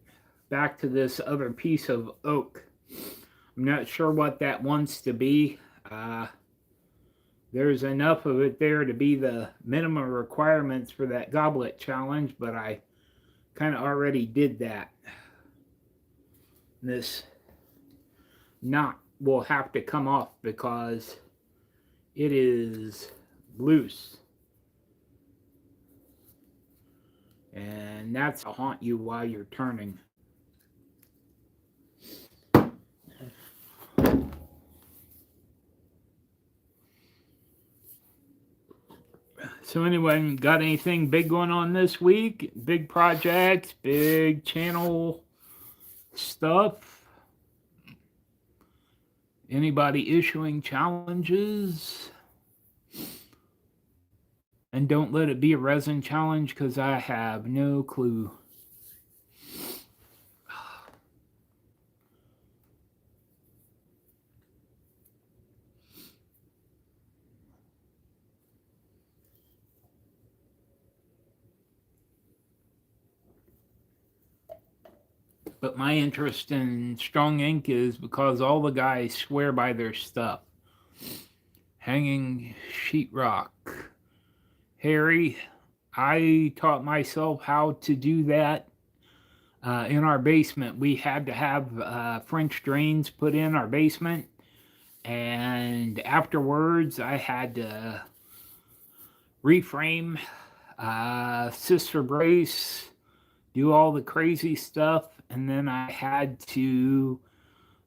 back to this other piece of oak. I'm not sure what that wants to be. There's enough of it there to be the minimum requirements for that goblet challenge, but I kind of already did that. This knot will have to come off because it is loose. And that's to haunt you while you're turning. So anyway, got anything big going on this week? Big projects, big channel stuff? Anybody issuing challenges? And don't let it be a resin challenge, because I have no clue. But my interest in Strong Ink is because all the guys swear by their stuff. Hanging sheetrock. Harry, I taught myself how to do that in our basement. We had to have French drains put in our basement. And afterwards, I had to reframe, sister brace, do all the crazy stuff. And then I had to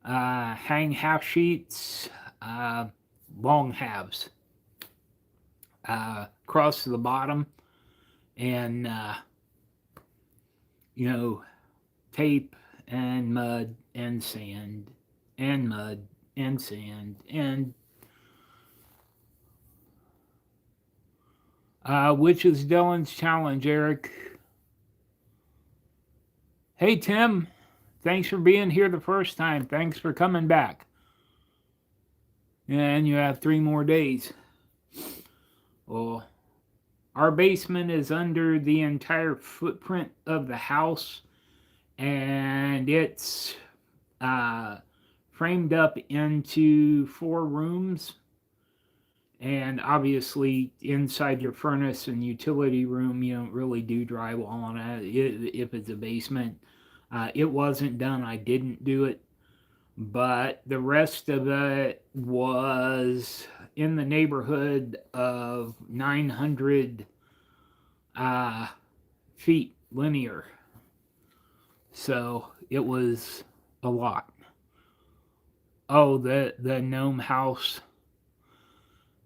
hang half sheets, long halves, across to the bottom, and tape and mud and sand and mud and sand and which is Dylan's challenge, Eric? Hey, Tim. Thanks for being here the first time. Thanks for coming back. And you have 3 more days. Well, our basement is under the entire footprint of the house, and it's framed up into 4 rooms. And obviously, inside your furnace and utility room, you don't really do drywall on it if it's a basement. It wasn't done. I didn't do it. But the rest of it was in the neighborhood of 900 feet linear. So it was a lot. Oh, the gnome house.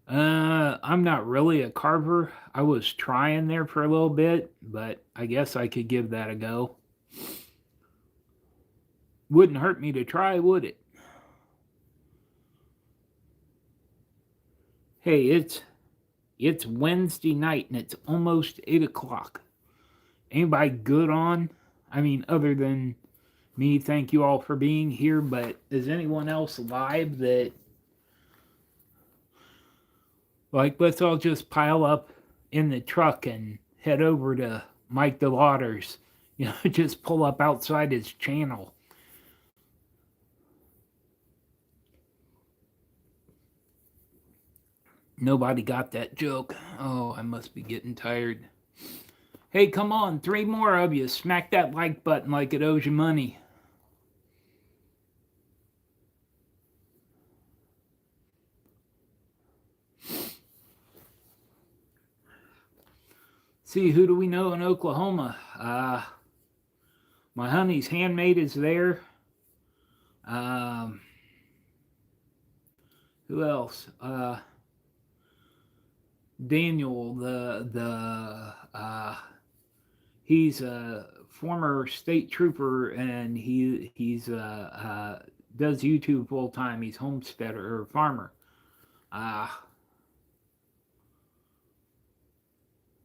I'm not really a carver. I was trying there for a little bit, but I guess I could give that a go. Wouldn't hurt me to try, would it? Hey, it's Wednesday night and it's almost 8 o'clock. Anybody good on? I mean, other than me, thank you all for being here, but is anyone else live that, like, let's all just pile up in the truck and head over to Mike DeLauder's, just pull up outside his channel. Nobody got that joke. Oh, I must be getting tired. Hey, come on, 3 more of you. Smack that like button like it owes you money. See, who do we know in Oklahoma? My honey's handmaid is there. Who else? Daniel, he's a former state trooper, and he's does YouTube full time. He's homesteader or farmer.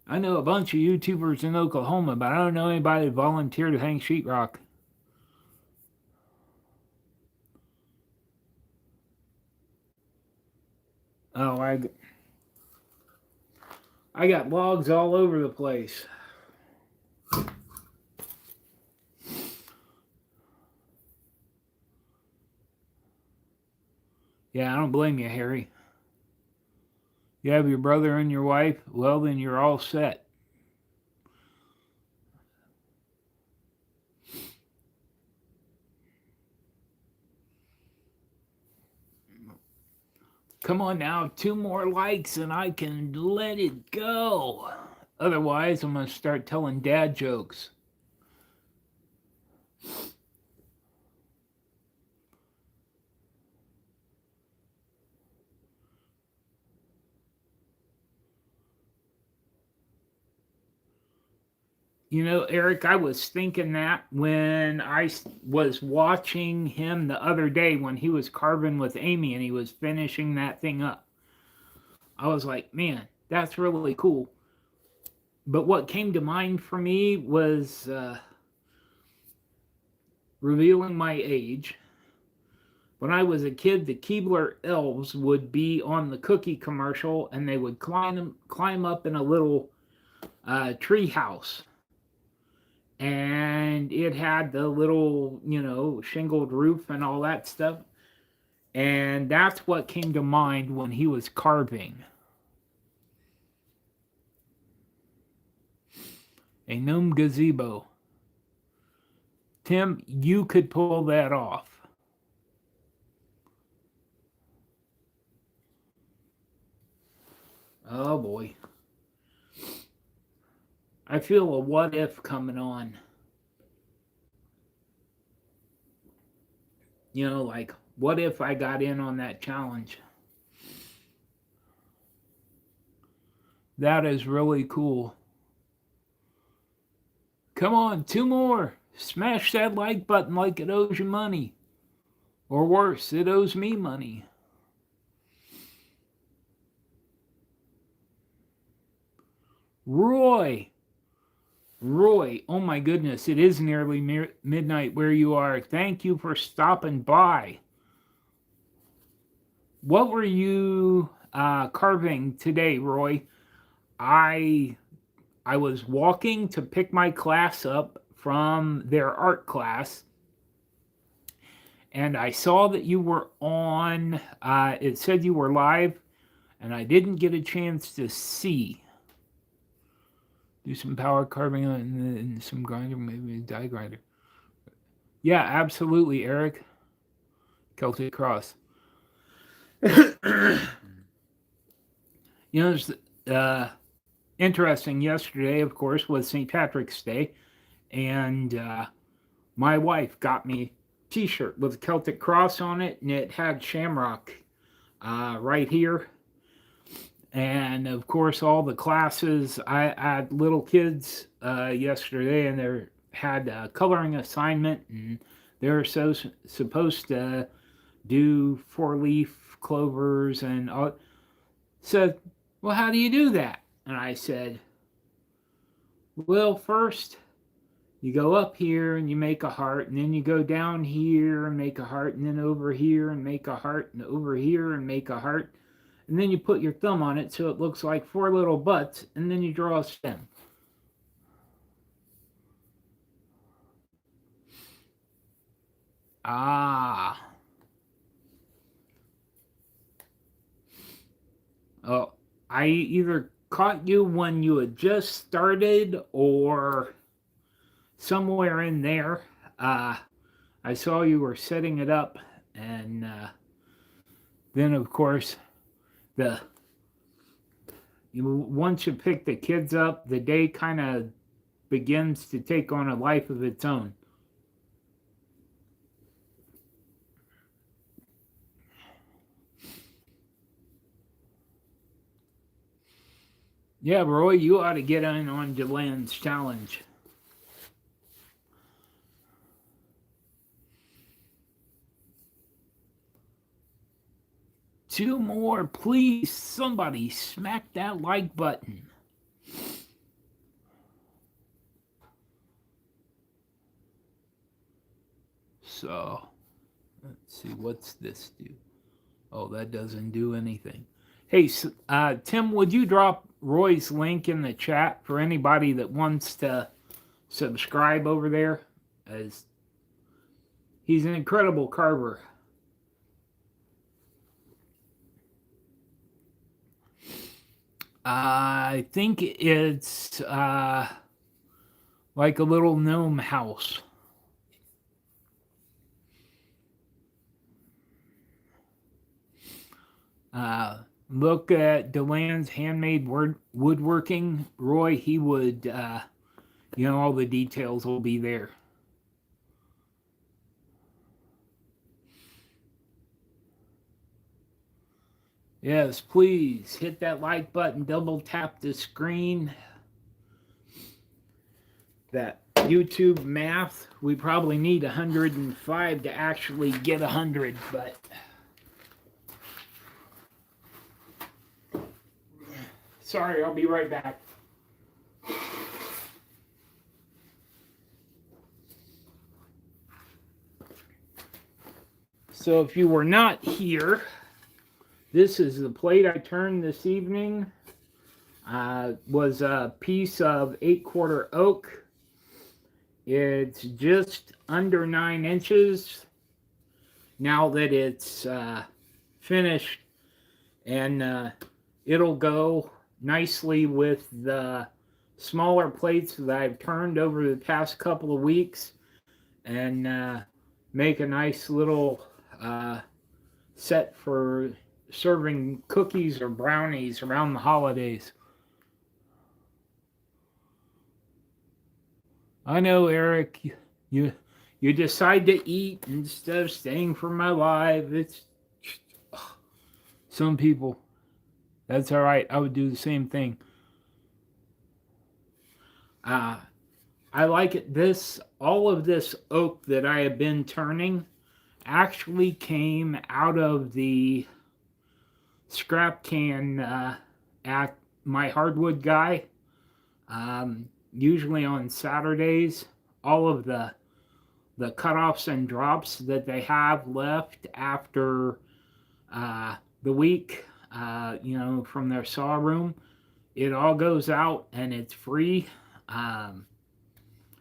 I know a bunch of YouTubers in Oklahoma, but I don't know anybody that volunteered to hang sheetrock. Oh, I got logs all over the place. Yeah, I don't blame you, Harry. You have your brother and your wife? Well, then you're all set. Come on now, 2 more likes and I can let it go. Otherwise, I'm going to start telling dad jokes. Eric, I was thinking that when I was watching him the other day when he was carving with Amy and he was finishing that thing up. I was like, man, that's really cool. But what came to mind for me was revealing my age. When I was a kid, the Keebler elves would be on the cookie commercial and they would climb up in a little tree house. And it had the little, shingled roof and all that stuff. And that's what came to mind when he was carving. A gnome gazebo. Tim, you could pull that off. Oh boy. I feel a what if coming on. Like, what if I got in on that challenge? That is really cool. Come on, 2 more. Smash that like button like it owes you money. Or worse, it owes me money. Roy, oh my goodness, it is nearly midnight where you are. Thank you for stopping by. What were you carving today, Roy? I was walking to pick my class up from their art class, and I saw that you were on. It said you were live, and I didn't get a chance to see. Do some power carving and some grinder, maybe a die grinder. Yeah, absolutely, Eric. Celtic Cross. It's interesting. Yesterday, of course, was St. Patrick's Day, and my wife got me a T-shirt with a Celtic Cross on it, and it had Shamrock right here. And of course, all the classes. I had little kids yesterday, and they had a coloring assignment, and they're supposed to do 4-leaf clovers and all. Said, well, how do you do that? And I said, well, first you go up here and you make a heart, and then you go down here and make a heart, and then over here and make a heart, and over here and make a heart. And then you put your thumb on it so it looks like 4 little butts, and then you draw a stem. Ah. Oh, I either caught you when you had just started or somewhere in there. I saw you were setting it up, and then, of course, once you pick the kids up, the day kind of begins to take on a life of its own. Yeah, Roy, you ought to get in on DeLand's challenge. Two more, please. Somebody smack that like button. So, let's see, what's this do? Oh, that doesn't do anything. Hey, Tim, would you drop Roy's link in the chat for anybody that wants to subscribe over there? As he's an incredible carver. I think it's like a little gnome house. Look at DeLand's handmade woodworking. Roy, he would, all the details will be there. Yes, please hit that like button, double tap the screen. That YouTube math, we probably need 105 to actually get 100, but sorry, I'll be right back. So if you were not here, this is the plate I turned this evening. Was a piece of 8-quarter oak. It's just under 9 inches now that it's finished, and it'll go nicely with the smaller plates that I've turned over the past couple of weeks, and make a nice little set for serving cookies or brownies around the holidays. I know, Eric, you you decide to eat instead of staying for my life. It's some people. That's all right. I would do the same thing. Uh, I like it. All of this oak that I have been turning actually came out of the scrap can at my hardwood guy. Usually on Saturdays, all of the cutoffs and drops that they have left after the week, from their saw room, it all goes out and it's free.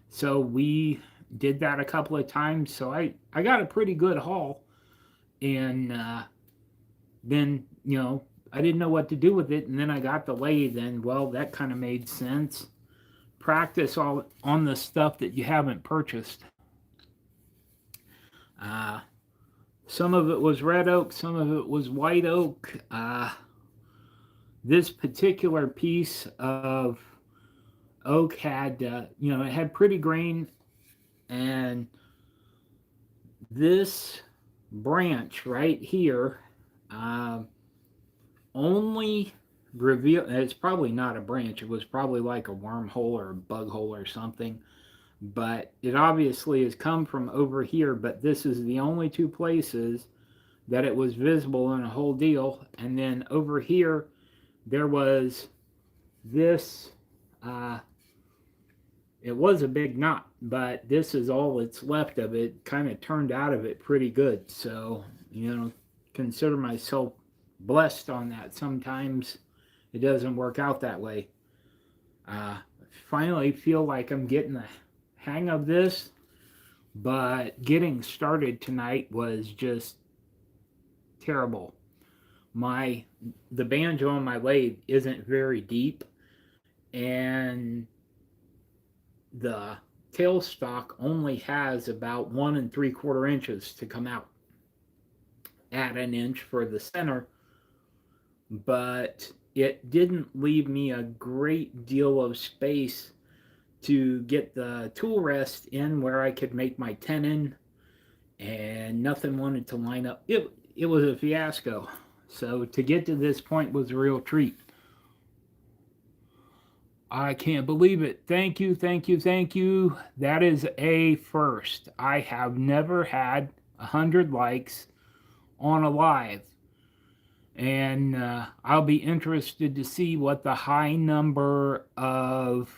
So we did that a couple of times. So I got a pretty good haul. And then, I didn't know what to do with it. And then I got the lathe, and well, that kind of made sense. Practice all on the stuff that you haven't purchased. Some of it was red oak, some of it was white oak. This particular piece of oak had, it had pretty grain, and this branch right here only reveal. It's probably not a branch. It was probably like a wormhole or a bug hole or something. But it obviously has come from over here. But this is the only two places that it was visible in a whole deal. And then over here, there was this. It was a big knot, but this is all that's left of it. Kind of turned out of it pretty good. So, consider myself blessed on that. Sometimes it doesn't work out that way. Finally feel like I'm getting the hang of this, but getting started tonight was just terrible. The banjo on my lathe isn't very deep, and the tailstock only has about 1 3/4 inches to come out. Add an inch for the center, but it didn't leave me a great deal of space to get the tool rest in where I could make my tenon, and nothing wanted to line up. It was a fiasco. So to get to this point was a real treat. I can't believe it. Thank you, thank you, thank you. That is a first. I have never had 100 likes on a live. And I'll be interested to see what the high number of,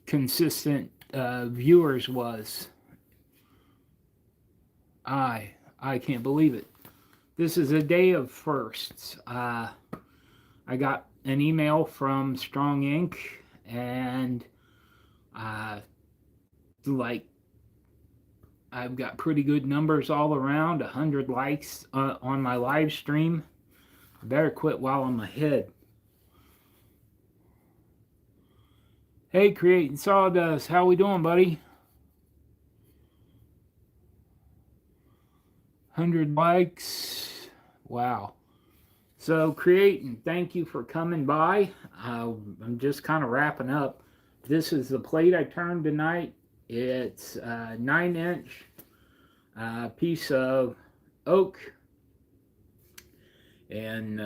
consistent viewers was. I can't believe it. This is a day of firsts. I got an email from Strong Ink, and I've got pretty good numbers all around. 100 likes on my live stream. I better quit while I'm ahead. Hey, Creating Sawdust, how we doing, buddy? 100 likes. Wow. So, Creating, thank you for coming by. I'm just kind of wrapping up. This is the plate I turned tonight. It's a 9-inch piece of oak. And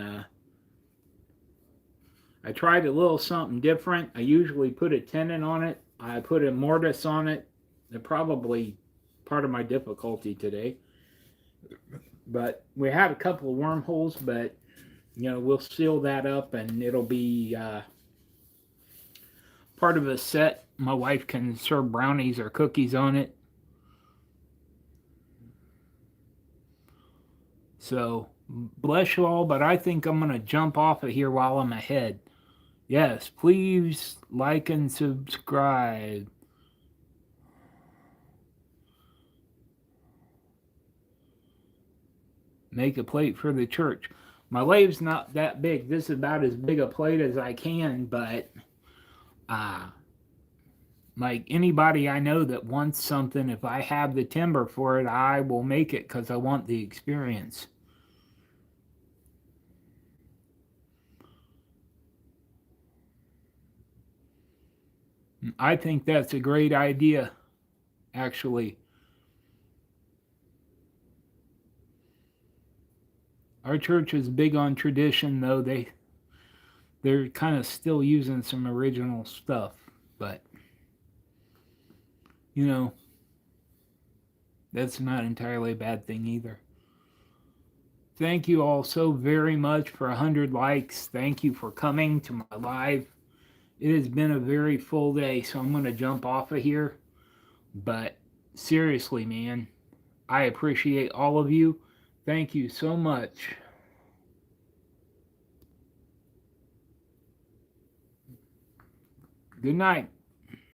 I tried a little something different. I usually put a tenon on it. I put a mortise on it. They're probably part of my difficulty today. But we had a couple of wormholes, but we'll seal that up, and it'll be part of a set. My wife can serve brownies or cookies on it. So, bless you all, but I think I'm going to jump off of here while I'm ahead. Yes, please like and subscribe. Make a plate for the church. My lathe's not that big. This is about as big a plate as I can, but like anybody I know that wants something, if I have the timber for it, I will make it because I want the experience. I think that's a great idea, actually. Our church is big on tradition, though. They're kind of still using some original stuff, but you know, that's not entirely a bad thing either. Thank you all so very much for 100 likes. Thank you for coming to my live. It has been a very full day, so I'm going to jump off of here. But seriously, man, I appreciate all of you. Thank you so much. Good night.